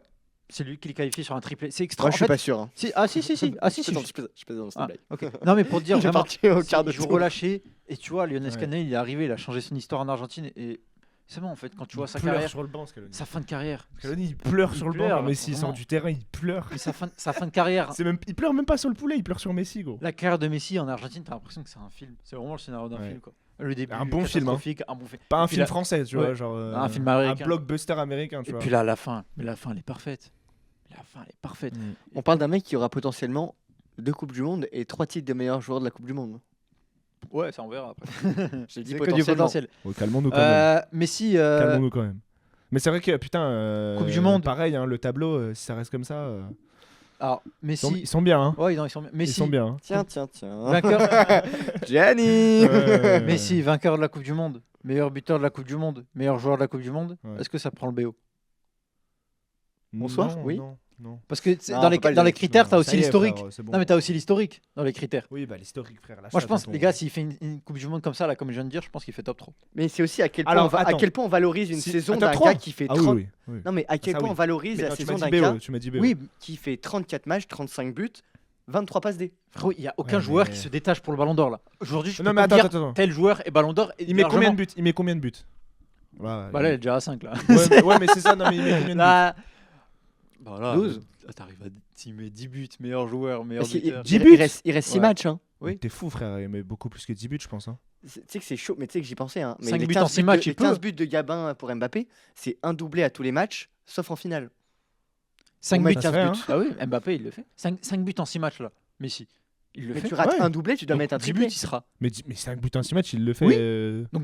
C'est lui qui les qualifie sur un triplé. C'est extra. Moi, En je suis fait, pas sûr. Hein. si- Ah si. Ah si, si. Je peux dans cette Ah, blague. ok. Non mais pour te dire Il est vraiment, parti au quart de il joue tour. relâché. Et tu vois, Lionel Ouais. Scaloni, il est arrivé, il a changé son histoire en Argentine. Et c'est bon en fait, quand tu vois sa pleure carrière, sur le banc, Scaloni. sa fin de carrière. Scaloni, il pleure Il sur le pleure, banc quand Messi vraiment. sort du terrain, il pleure. Et sa fin de carrière. Il pleure même pas sur le poulet, il pleure sur Messi, gros. La carrière de Messi en Argentine, t'as l'impression que c'est un film. C'est vraiment le scénario d'un Ouais. film quoi. Le début, Un bon film, hein. catastrophique, un bon film. Pas un puis film la- français, tu Ouais. vois, genre Un film américain. un blockbuster américain, tu Et vois. puis là, la fin. Mais la fin, elle est parfaite. La fin, elle est parfaite. Mm. On parle d'un mec qui aura potentiellement 2 Coupes du Monde et 3 titres de meilleur joueur de la Coupe du Monde. Ouais, ça on verra après. J'ai dit C'est que du potentiellement. potentiel. Oh, calmons-nous quand même. Messi, Calmons-nous quand même. Mais c'est vrai que putain, Coupe du Monde. pareil, hein, le tableau, si ça reste comme ça, alors ils Messi, sont bien, hein. ouais, non, ils sont bien. Ils Messi, sont bien. Hein. Tiens. vainqueur, Gianni Messi, vainqueur de la Coupe du Monde, meilleur buteur de la Coupe du Monde, meilleur joueur de la Coupe du Monde. Ouais. Est-ce que ça prend le BO? Bonsoir, Non, oui. Non. Parce que Non, dans on les peut pas le dans les dire. critères, t'as Non, aussi ça y est, l'historique. frère, c'est bon. Non, mais t'as aussi l'historique dans les critères. Oui, bah l'historique, frère. Moi, je pense, les gars, s'il fait une Coupe du Monde comme ça, là, comme je viens de dire, je pense qu'il fait top 3. Mais c'est aussi à quel point, Alors, à attends. quel point on valorise une Si- saison attends, d'un trois gars qui fait Ah 30. oui, oui. Non, mais à quel ça, point oui. on valorise Mais la non, tu saison m'as d'un dit gars BO, tu m'as dit BO. Oui, qui fait 34 matchs, 35 buts, 23 passes D. frérot, il y a aucun joueur mais- qui se détache pour le Ballon d'Or là. Aujourd'hui, je Non, peux mais pas te attends, dire attends. tel joueur est Ballon d'Or. Et Il met combien largement- de buts Il met combien de buts Ouais, Bah là, il est déjà à 5 là. ouais, mais c'est ça, non, mais il met combien de buts Là, bah là, 12. T'arrives à il met 10 buts, meilleur joueur, meilleur Parce qu'il- buteur. 10 buts il reste 6 Ouais. matchs. Hein. Oui. T'es fou, frère, il met beaucoup plus que 10 buts, je pense. Hein. Tu sais que c'est chaud, mais tu sais que j'y pensais. Hein. Mais 5 les buts 15 en 6 matchs, les il peut. 15 buts de Gabin pour Mbappé, c'est un doublé à tous les matchs, sauf en finale. 5 Pour buts, mettre 15 ça se buts. fait, Ah oui, Mbappé, il le fait. 5 buts en 6 matchs là. Messi, il le Mais fait. tu rates Ouais. un doublé, tu dois Donc, mettre un 10 triplé. buts, il sera. Mais 5 buts en 6 matchs, il le fait. Oui. Mais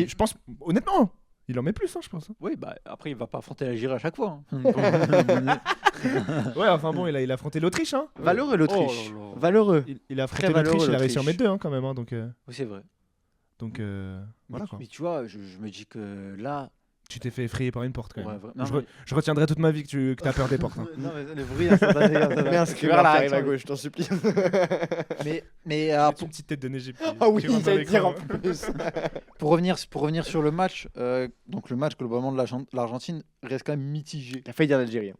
Mais je pense, honnêtement, il en met plus, hein, je pense. hein. oui, bah après, il va pas affronter l'Algérie à chaque fois. hein. Ouais, enfin bon, il a affronté l'Autriche. Hein. Valeureux l'Autriche. Oh là là. Valeureux. Il a affronté Très valeureux, l'Autriche, il a réussi à en l'Autriche. mettre 2 hein, quand même. Hein, donc, Oui, c'est vrai. voilà quoi. Mais tu vois, je me dis que là, Tu t'es fait effrayer par une porte quand même. Ouais, non, Je retiendrai toute ma vie que t'as peur des portes. Hein. Non, mais le bruit, ça va Mais un screamer qui arrive à gauche, je t'en supplie. Mais Avec une petite tête de Négip. Ah oui, j'allais dire en plus. pour revenir sur le match, donc le match globalement de l'Argentine reste quand même mitigé. Il a failli dire l'Algérie.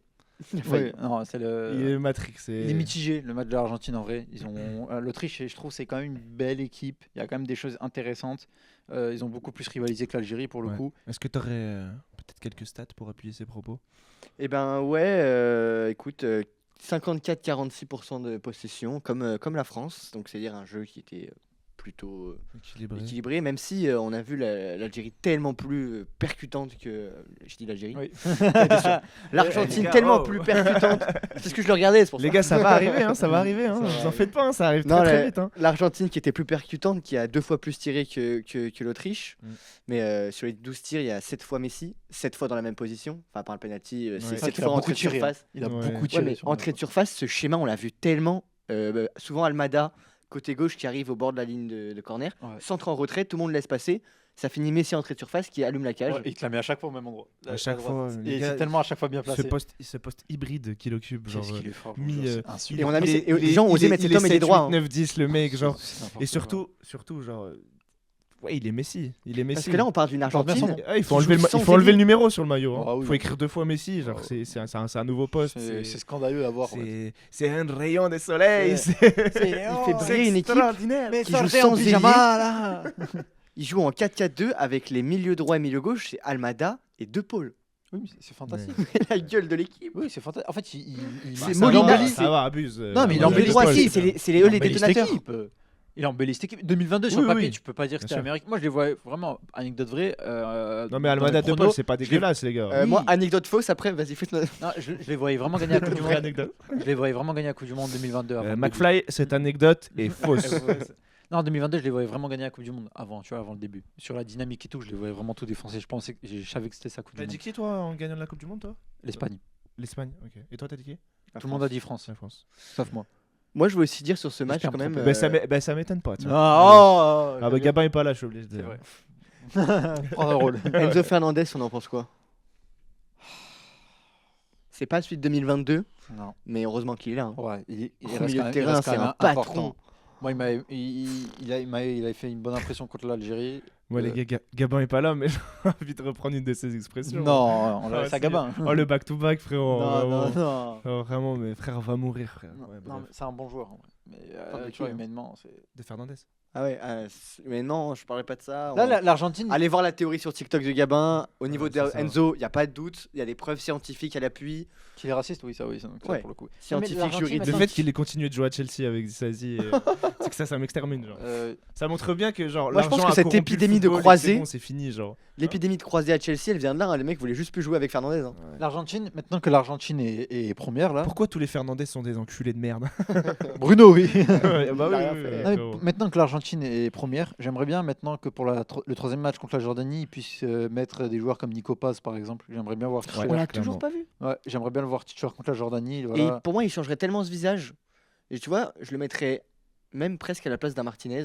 Ouais, non, c'est Il est Matrix. il est mitigé le match de l'Argentine en vrai. Ils ont l'Autriche, je trouve, c'est quand même une belle équipe. Il y a quand même des choses intéressantes. Ils ont beaucoup plus rivalisé que l'Algérie pour le coup. Est-ce que tu aurais peut-être quelques stats pour appuyer ces propos? Eh ben ouais, écoute, 54-46% de possession, comme la France. Donc c'est-à-dire un jeu qui était plutôt équilibré, même si on a vu l'Algérie tellement plus percutante que... Je dis l'Algérie. Oui. L'Argentine Les gars, tellement oh. plus percutante. C'est ce que je le regardais, c'est pour ça. Les gars, ça va arriver, hein, ça va arriver. Hein. Ça va Vous en arriver. faites pas, hein, ça arrive Non, très vite. Hein. L'Argentine qui était plus percutante, qui a 2 fois plus tiré que l'Autriche. Mais sur les 12 tirs, il y a 7 fois Messi, 7 fois dans la même position. Enfin, par le penalty, c'est 7 fois entrée de surface. Il a Ouais. beaucoup Ouais, tiré. mais entrée de surface, ce schéma, on l'a vu tellement. Souvent, Almada, côté gauche, qui arrive au bord de la ligne de corner. Ouais. Centre en retrait, tout le monde laisse passer. Ça finit Messi entrée de surface qui allume la cage. Ouais, il te la met à chaque fois au même endroit. À chaque fois, les Et gars, c'est tellement à chaque fois bien placé. ce poste hybride qu'il occupe, genre. Qu'est-ce qu'il est fort. mis, je vous jure, euh, c'est insultant. Et on a mis il est- et les gens ont il osé est- mettre il cet homme est et les 7, droits. 8, 9, 10, le mec, genre. C'est n'importe Et quoi. surtout, genre. Ouais, il est Messi. Il est Messi. Parce que là, on parle d'une Porte bien son Argentine. nom. Ah, il faut qui enlever, joue sans il faut enlever le ailier. numéro sur le maillot. Hein. Ah oui. Il faut écrire 2 fois Messi. Genre, c'est un nouveau poste. C'est scandaleux à voir. Ouais. C'est un rayon de soleil. C'est- Il fait briller une équipe extraordinaire. qui joue sans ailier. Il joue en 4-4-2 avec les milieux droit et milieu gauche, c'est Almada et De Paul. Oui, mais c'est fantastique. La gueule de l'équipe. Oui, c'est fantastique. En fait, C'est il Molina, embellit- Ça va, abuse. Non, mais il Les embellit droits, l'équipe. si, c'est eux les il embellit cette détonateurs. équipe. Il embellit cette équipe. 2022 sur Oui, le papier, oui. tu peux pas dire que Bien c'était sûr. l'Amérique. Moi, je les vois vraiment, anecdote vraie. Non, mais dans Almada les de pronos, Paul, c'est pas dégueulasse, les gars. Oui. Moi, anecdote fausse, après, vas-y, fais-le. non, je les voyais vraiment gagner la Coupe du Vraie Monde. anecdote. Je les voyais vraiment gagner la Coupe du Monde 2022. avant le début. McFly, cette anecdote est fausse. Non, en 2022, je les voyais vraiment gagner la Coupe du Monde avant, tu vois, avant le début. Sur la dynamique et tout, je les voyais vraiment tout défoncer. Je savais que c'était sa Coupe du T'as dit Monde. qui, toi, en gagnant la Coupe du Monde, toi? L'Espagne. L'Espagne, ok. Et toi, t'as dit qui? Tout le monde a dit France, La France. sauf moi. Moi, je veux aussi dire sur ce match, J'espère quand me même. tromper. Ça m'étonne pas, tiens. Oh, Ah bah Gabin est pas là, je suis obligé de C'est dire. vrai. Prendre un rôle. Enzo Fernandez, on en pense quoi? C'est pas celui de 2022, Non. mais heureusement qu'il est là. Hein. Ouais, il Au reste milieu quand de même- terrain, il reste quand c'est même un patron. important. Moi, il avait fait une bonne impression contre l'Algérie. Moi, les gars, Gabin est pas là, mais j'ai envie de reprendre une de ses expressions. Non, on l'a Ah, laissé à si. Gabin. Oh, le back-to-back, frérot. Non, vraiment. non. Oh, vraiment, mais frère, va mourir, frère. Non, Ouais, non, bref. mais c'est un bon joueur. en vrai. Mais Parle de tu vois, qui, hein humainement, c'est. De Fernandez. Ah ouais, mais non, je parlais pas de ça. Là, l'Argentine. Allez voir la théorie sur TikTok de Gabin. Au niveau Ouais, de c'est ça. Enzo, il n'y a pas de doute. Il y a des preuves scientifiques à l'appui. Qu'il est raciste, oui, ça, ça, Ouais. pour le coup. Scientifiques, l'Argentine, juridiques. Le Attends, fait qu'il ait continué de jouer à Chelsea avec Sazi, c'est que ça m'extermine. Genre. Ça montre bien que genre Moi, je pense l'argent que a cette corrompu le épidémie de football et croisés- c'est bon, c'est fini, genre. L'épidémie de croisés à Chelsea, elle vient de là. Hein. Les mecs voulaient juste plus jouer avec Fernandez. Hein. L'Argentine, maintenant que l'Argentine est première, là. Pourquoi tous les Fernandez sont des enculés de merde? Bruno, oui. Ouais, bah Il a rien oui, fait. Non, mais frérot. maintenant que l'Argentine est première, j'aimerais bien maintenant que pour le troisième match contre la Jordanie, ils puissent mettre des joueurs comme Nico Paz par exemple. J'aimerais bien voir Ouais. titulaire. On l'a clairement. toujours pas vu. Ouais, j'aimerais bien le voir titulaire contre la Jordanie. Et Voilà. pour moi, il changerait tellement ce visage. Et tu vois, je le mettrais même presque à la place d'un Martinez.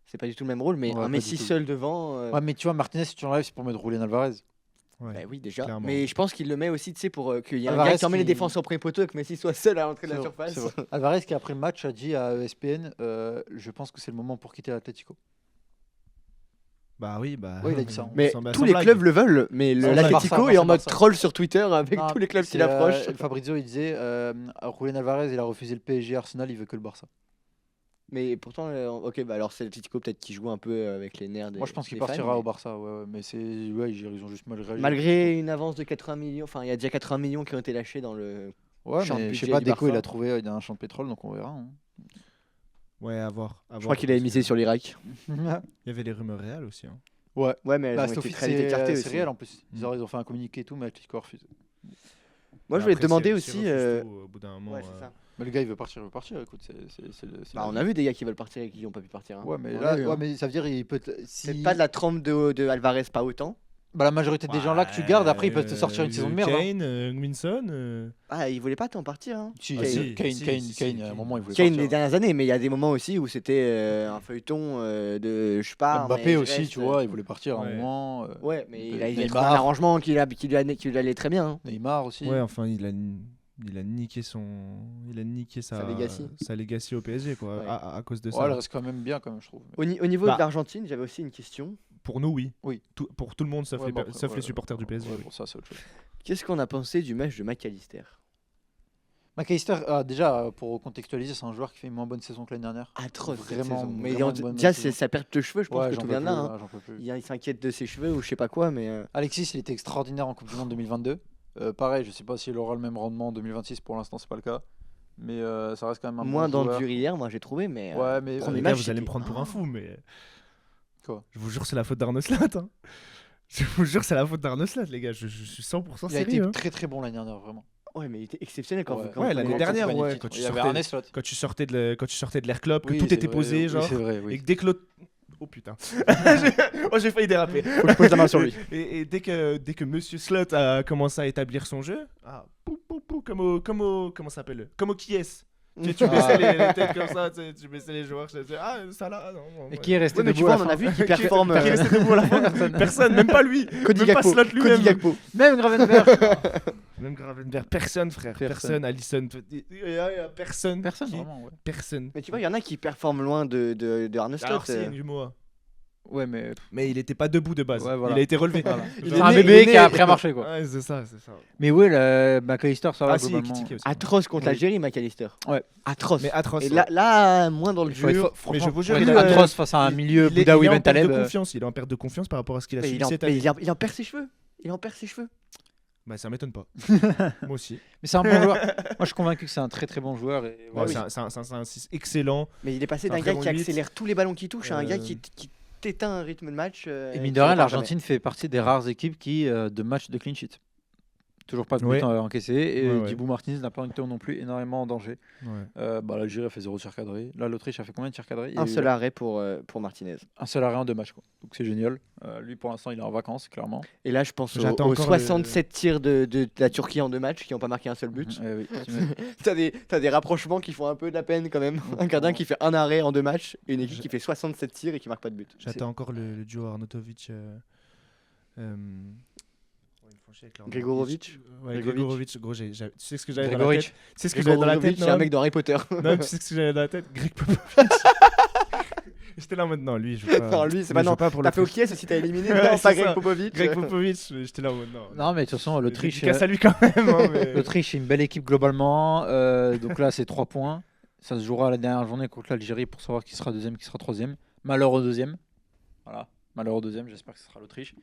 C'est pas du tout le même rôle, mais Ouais, un pas Messi du tout. seul devant. Ouais, mais tu vois, Martinez, si tu l'enlèves, c'est pour mettre Julián Alvarez. Ouais. Bah oui, déjà. clairement. Mais je pense qu'il le met aussi, tu sais, pour qu'il y ait un Alvarez gars qui emmène les qui- défenseurs au premier poteau et que Messi soit seul à l'entrée de la C'est surface. vrai. Alvarez qui après le match a dit à ESPN, je pense que c'est le moment pour quitter l'Atlético. Bah oui, bah. Ouais, il a dit ça. Mais sans- bah, tous sans les blague. clubs le veulent, mais Sans l'Atlético Barça, est en c'est mode Barça. troll sur Twitter avec Non, tous les clubs qui c'est, l'approchent. Fabrizio, il disait, Julián Alvarez, il a refusé le PSG, Arsenal, il veut que le Barça. Mais pourtant, ok, bah alors c'est l'Atlético peut-être qui joue un peu avec les nerfs des. Moi, je pense qu'il des partira fans, au mais Barça, ouais, mais c'est, ouais, ils ont juste mal réagi. malgré une avance de 80 millions, enfin il y a déjà 80 millions qui ont été lâchés dans le. Ouais, champ de mais je sais budget pas, du Deco, il Barça. a trouvé, il a un champ de pétrole, donc on verra. hein. Ouais, à voir. Je crois qu'il avait misé sur l'Irak. Il y avait les rumeurs réelles aussi. Hein. Ouais. Ouais, mais elles Bah, ont c'est été très vite c'est écartées c'est aussi. réel en plus. Mm. Ils ont fait un communiqué et tout, mais Atlético a refusé. Moi, je voulais te Après, demander s'ils aussi. refusent tout, au bout d'un moment. Ouais, c'est ça. Mais le gars, il veut partir, écoute. Bah, on a vu des gars qui veulent partir et qui n'ont pas pu partir. Hein. Ouais, mais On là, a vu, ouais, hein. mais ça veut dire il peut. C'est Si... pas de la trempe de Alvarez, pas autant. Bah, la majorité des gens là que tu gardes, après, ils peuvent te sortir une saison de merde. Kane, Minson. Ah, il voulait pas t'en partir. Hein. Si, Ah, si, Kane, si, Kane, si, Kane, si, à un Kane. moment, il voulait Kane sortir. les dernières années, mais il y a des moments aussi où c'était un feuilleton de je pars. Mbappé mais je aussi, reste, tu vois, il voulait partir à un Ouais. moment. Ouais, mais il a Neymar. trouvé un arrangement qui lui allait très bien. Hein. Neymar aussi. Ouais, enfin, il a niqué Sa legacy. sa legacy au PSG, quoi, Ouais. à cause de Ouais, ça. elle reste quand même bien, quand même, je trouve. Au niveau Bah. de l'Argentine, j'avais aussi une question. Pour nous, oui. Oui. Pour tout le monde, sauf, Ouais, les, bah, per- après, sauf ouais, les supporters du PSG. Ouais, oui. pour ça, c'est autre chose. Qu'est-ce qu'on a pensé du match de McAllister? McAllister, déjà, pour contextualiser, c'est un joueur qui fait une moins bonne saison que l'année dernière. Atroce. cette Vraiment, saison. Mais vraiment une bonne déjà, saison. c'est sa perte de cheveux, je pense Ouais, que j'en tout peux vient de plus, là. Hein. là, j'en peux plus. Il s'inquiète de ses cheveux ou je sais pas quoi, mais Alexis, il était extraordinaire en Coupe du Monde 2022. Pareil, je sais pas s'il aura le même rendement en 2026, pour l'instant, c'est pas le cas. Mais ça reste quand même un moins bon dans joueur. le dur hier, moi j'ai trouvé. Mais Ouais, mais premier Les gars, match, vous allez me c'était- prendre pour un fou, mais. Quoi Je vous jure, c'est la faute d'Arnaud Slot. Hein. Je vous jure, c'est la faute d'Arnaud Slot, les gars. Je suis 100% Il a été sérieux. Hein. très très bon l'année dernière, vraiment. Ouais, mais il était exceptionnel quand Ouais. quand Ouais, vous l'année prenez- dernière, Quand il gagne ouais, le titre. quand tu Il y avait sortais- Arne Slot. Quand tu sortais de l'air club, que Oui, tout c'est était vrai, posé, oui, genre. c'est vrai, Et oui. que dès que l'autre. Oh putain. J'ai failli déraper. Faut que je pose la main sur lui. Et dès que Monsieur Slot a commencé à établir son jeu, comment ça s'appelle, comme au qui est. Tu baissais les têtes comme ça, tu baissais les joueurs, je disais, ah ça là, non. Et qui est resté Ouais, mais tu debout à vois, la on en a fin. vu qui performe. Qui est resté debout à la fin? Personne, même pas lui. Cody Même pas Gakpo. Slot Cody lui-même. Gakpo. Même Gravenberch. Même Gravenberch, personne frère, Personne. Alisson, personne. Personne, qui- vraiment, ouais. Personne. Mais tu vois, il y en a qui performent loin de Arne Slot. Alors c'est Ngumoa. Ouais, mais. Mais il était pas debout de base. Ouais, voilà. Il a été relevé. Voilà. Il C'est est un né- bébé il est qui a né- appris à marcher, quoi. Ouais, c'est ça. Mais ouais, le McAllister, ça va Ah si, globalement. Ekitike aussi. Atroce contre Oui. l'Algérie, McAllister. Ouais. Atroce. Mais atroce. Et ouais. là, moins dans le Il faut être dur. fo- Mais je franchement, vous jure, faut être il est- atroce face à un milieu il est Boudaoui en Ben perte de Taleb. confiance. Il est en perte de confiance par rapport à ce qu'il a Mais subi il en, cette mais année. il en perd ses cheveux. Il en perd ses cheveux. Bah ça m'étonne pas. Moi aussi. Mais c'est un bon joueur. Moi, je suis convaincu que c'est un très très bon joueur. Et Ouais, oui. c'est un 6 excellent. Mais il est passé C'est un d'un très gars bon qui huit. accélère tous les ballons qu'il touche à un gars Euh, qui t'éteint un rythme de match. Et mine de rien, l'Argentine fait partie des rares équipes qui, de match de clean sheet. Toujours pas de but Ouais. encaissé. Et Ouais, ouais. Dibou Martinez n'a pas été non plus énormément en danger. Ouais. L'Algérie a fait 0 tir cadré. Là, l'Autriche a fait combien de tirs cadrés? Il y a Un eu seul arrêt pour Martinez. un seul arrêt en 2 matchs. Quoi. Donc c'est génial. Lui, pour l'instant, il est en vacances, clairement. Et là, je pense J'attends aux encore 67 tirs de la Turquie en 2 matchs qui n'ont pas marqué un seul but. Oui, T'as des rapprochements qui font un peu de la peine quand même. Un gardien qui fait un arrêt en 2 matchs et une équipe qui fait 67 tirs et qui marque pas de but. J'attends encore le duo Arnautovic. Grégorovic. Ouais, Grégorovic. Grégorovic. Gros, tu sais ce que j'avais dans la Grégoric. tête. Tu sais ce que j'avais dans la tête, Grégorovic, c'est un Noam mec dans Harry Potter. Non, tu sais ce que j'avais dans la tête. Greg Popovich. J'étais là maintenant, lui. Je veux pas. Non, lui, c'est lui, pas je veux non. pas pour T'as le fait au kies si t'as éliminé. Ouais, Non, c'est pas ça. Greg Popovich. Greg Popovich, j'étais là maintenant. Non, mais de toute façon, l'Autriche. Dédicace à lui quand même. Hein, mais... L'Autriche, c'est une belle équipe globalement. Donc là, c'est 3 points. Ça se jouera la dernière journée contre l'Algérie pour savoir qui sera deuxième, qui sera troisième. Malheur au deuxième. Voilà. Malheur au deuxième. J'espère que ce sera l'Autriche.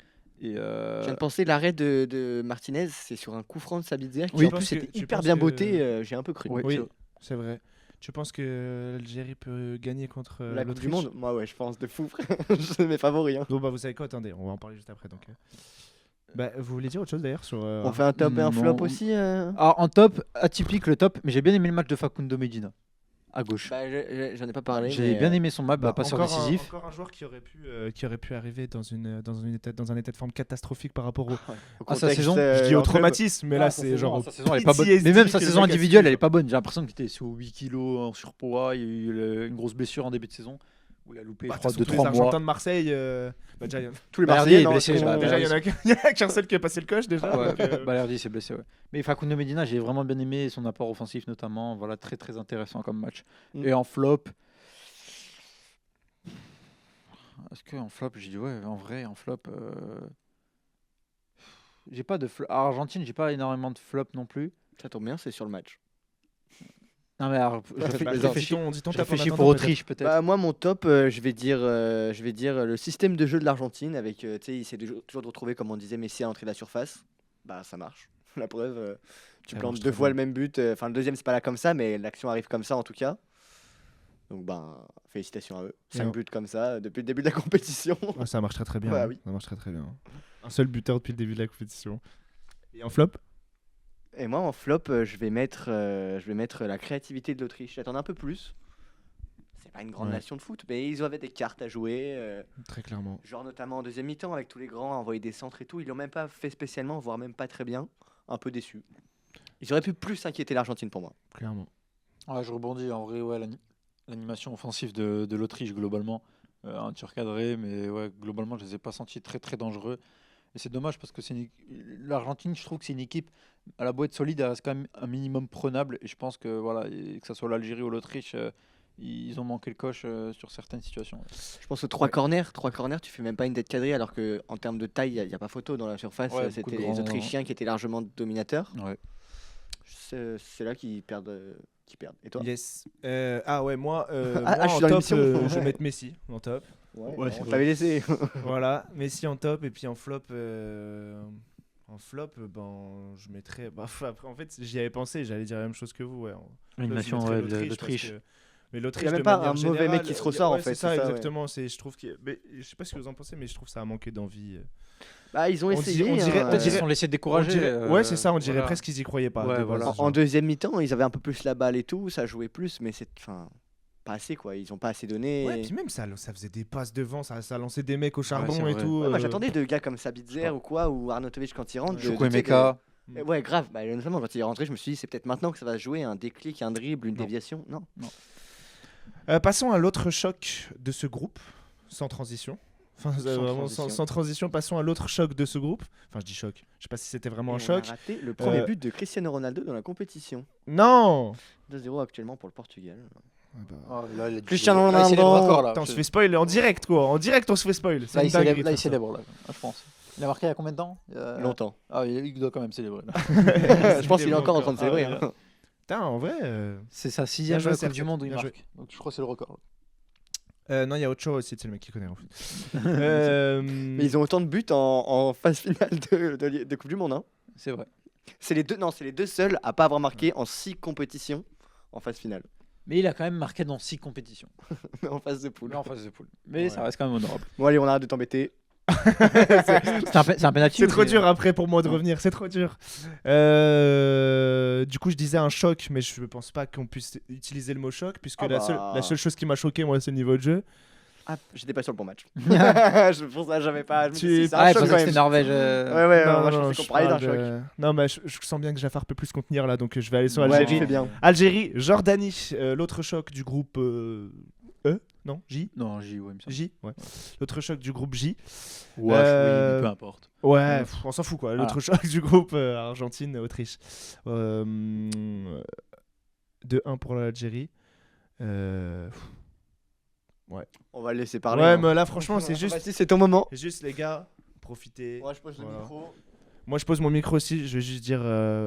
Et Je viens de penser, l'arrêt de Martinez, c'est sur un coup franc de Sabitzer qui Oui. en plus Tu était penses hyper que- bien botté. J'ai un peu cru. Oui. Oui, c'est vrai. Tu penses que l'Algérie peut gagner contre La Coupe du l'Autriche? Monde, moi ouais, je pense de fou, frère. C'est mes favoris. Hein. Bon, bah, vous savez quoi? Attendez, on va en parler juste après. Donc, Bah, vous voulez dire autre chose d'ailleurs sur. On fait un top et un flop non. aussi. Alors, en top, atypique le top, mais j'ai bien aimé le match de Facundo Medina à gauche. Bah, j'en ai pas parlé. J'ai mais, bien aimé son match, Bah, passeur encore décisif. encore un joueur qui aurait pu arriver dans un état de forme catastrophique par rapport au. au sa contexte, saison, Je dis en au club. traumatisme, mais là Sa c'est saison, genre. sa saison, elle est pas bonne. PTSD Mais même sa que le saison mec a individuelle, subi, elle est pas bonne. J'ai l'impression qu'il était sous 8 kilos en surpoids. Il y a eu une grosse blessure en début de saison où il a loupé, Bah, je crois, de tous les 2-3 Argentins mois. de Marseille, bah, déjà, Tous les Balerdi Marseillais est non, blessé, sont- bah, déjà, il Balerdi. y en a qu'un seul qui a passé le coche déjà. Ouais, donc, Balerdi s'est blessé, ouais. Mais Facundo Medina, j'ai vraiment bien aimé son apport offensif notamment. Voilà, très très intéressant comme match. Mm. Et en flop. Est-ce que en flop, j'ai dit ouais, en vrai, en flop. J'ai pas de flop. À Argentine, j'ai pas énormément de flop non plus. Ça tombe bien, c'est sur le match. Non, mais alors, Bah, je les réfléchis, dis-ton je tape en réfléchis attendant, pour peut-être. Autriche peut-être. Bah, moi, mon top, je vais dire le système de jeu de l'Argentine avec, tu sais, il essaie toujours de retrouver, comme on disait, Messi à l'entrée de la surface. Bah, ça marche. La preuve, tu Ça plantes marche 2 très fois bien. le même but. Enfin, le deuxième, c'est pas là comme ça, mais l'action arrive comme ça en tout cas. Donc, ben, félicitations à eux. Et 5 on- buts comme ça depuis le début de la compétition. Ouais, ça marche très très bien. Bah hein. oui. Ça marche très très bien. Un seul buteur depuis le début de la compétition. Et en flop? Et moi, en flop, je vais mettre la créativité de l'Autriche. J'attends un peu plus. C'est c'est pas une grande Ouais. nation de foot, mais ils avaient des cartes à jouer. Très clairement. Genre notamment en deuxième mi-temps avec tous les grands à envoyer des centres et tout. Ils l'ont même pas fait spécialement, voire même pas très bien. Un peu déçu. Ils auraient pu plus inquiéter l'Argentine pour moi. Clairement. Ouais, je rebondis. En vrai, ouais, l'animation offensive de l'Autriche, globalement, un tir cadré, mais ouais, globalement, je les ai pas sentis très, très dangereux. Et c'est dommage parce que l'Argentine, je trouve que c'est une équipe, à la boîte solide, elle reste quand même un minimum prenable. Et je pense que, voilà, et que ce soit l'Algérie ou l'Autriche, ils ont manqué le coche sur certaines situations. Ouais. Je pense aux trois corners. Trois corners, tu fais même pas une tête cadrée alors qu'en termes de taille, il n'y a pas photo dans la surface. Ouais, C'était beaucoup de les grands- Autrichiens qui étaient largement dominateurs. Ouais. C'est là qu'ils perdent. Et toi Yes. Ah ouais, moi, je suis en dans top, l'émission. je vais mettre Messi en top. Ouais, c'est on vrai. t'avait laissé. Voilà, Messi en top, et puis en flop, je mettrais. Après, en fait, j'y avais pensé, j'allais dire la même chose que vous. Ouais. L'animation Je mettrais de parce l'Autriche. que- Mais l'Autriche, Il y a même de pas manière un mauvais générale, mec qui se ressort, ouais, en fait, C'est ça, c'est ça, ouais. exactement. Je trouve je sais pas ce que vous en pensez, mais je trouve que ça a manqué d'envie. Bah, ils ont On essayé. dirait- hein, Peut-être ils dirait- se sont laissés On décourager. dirait- ouais, c'est ça, on dirait voilà. presque qu'ils y croyaient pas. Ouais, de voilà. base, En genre. deuxième mi-temps, ils avaient un peu plus la balle et tout, ça jouait plus, mais c'est pas assez quoi. Ils ont pas assez donné. Ouais, puis même ça faisait des passes devant, ça lançait des mecs au charbon c'est et vrai. tout. Ouais, moi j'attendais de gars comme Sabitzer ou quoi, ou Arnautovic quand il rentre. Chukwuemeka. Ouais, grave. Bah, notamment quand il est rentré, je me suis dit c'est peut-être maintenant que ça va se jouer, un déclic, un dribble, une Non. déviation. Non. Passons à l'autre choc de ce groupe, sans transition. Enfin, vraiment transition. sans transition, passons à l'autre choc de ce groupe. Enfin, je dis choc. Je sais pas si c'était vraiment Et un on choc. a raté le premier Euh, but de Cristiano Ronaldo dans la compétition. Non 2-0 actuellement pour le Portugal. Oh, là, il a Cristiano dit- là, il célèbre Ronaldo. encore, là. Attends, on se fait spoil en direct, quoi. En direct, on se fait spoil. C'est Là, une il célèbre, dinguerie de là, il faire ça. célèbre, là, je pense. Il a marqué il y a combien de temps Longtemps. Ah, il doit quand même célébrer. Là. Je pense qu'il est encore en train de célébrer. Ah ouais, hein. Putain, en vrai. C'est sa 6e joué, Coupe Serge. du Monde où il Bien joué. marque. Donc je crois que c'est le record. Non, il y a autre chose aussi, c'est le mec qui connaît en fait. Mais ils ont autant de buts en phase finale de Coupe du Monde. Hein. C'est vrai. C'est les deux seuls à pas avoir marqué en 6 compétitions en phase finale. Mais il a quand même marqué dans 6 compétitions. En phase de poule. Mais en phase de poule. Mais Ouais. ça reste quand même honorable. Bon allez, on arrête de t'embêter. C'est un penalty. C'est ou trop dur après pour moi de revenir, c'est trop dur. Du coup, je disais un choc, mais je pense pas qu'on puisse utiliser le mot choc, puisque Ah la seule chose qui m'a choqué, moi, c'est le niveau de jeu. Ah, j'étais pas sur le bon match. Pour ça, j'avais pas. Je me suis dit, c'est un Ah, je choc pensais quand que c'était même. Norvège. Ouais, Non, moi je non, pensais qu'on parlait d'un parle choc. Non, mais je sens bien que Jafar peut plus se contenir là, donc je vais aller sur Ouais, tu Algérie. fais bien. Algérie, Jordanie, l'autre choc du groupe E, non, J. Non, J, ouais, il me semble. J, ouais. L'autre choc du groupe J. Ouais, Euh, oui, mais peu importe. Ouais, Ouais. on s'en fout quoi. L'autre choc du groupe Argentine, Autriche. 2-1 pour l'Algérie. On va le laisser parler. Ouais, hein. mais là franchement, c'est juste, Vas-y, c'est ton moment. les gars, profitez. Moi, je pose le Voilà. micro. Moi, je pose mon micro aussi. Je vais juste dire,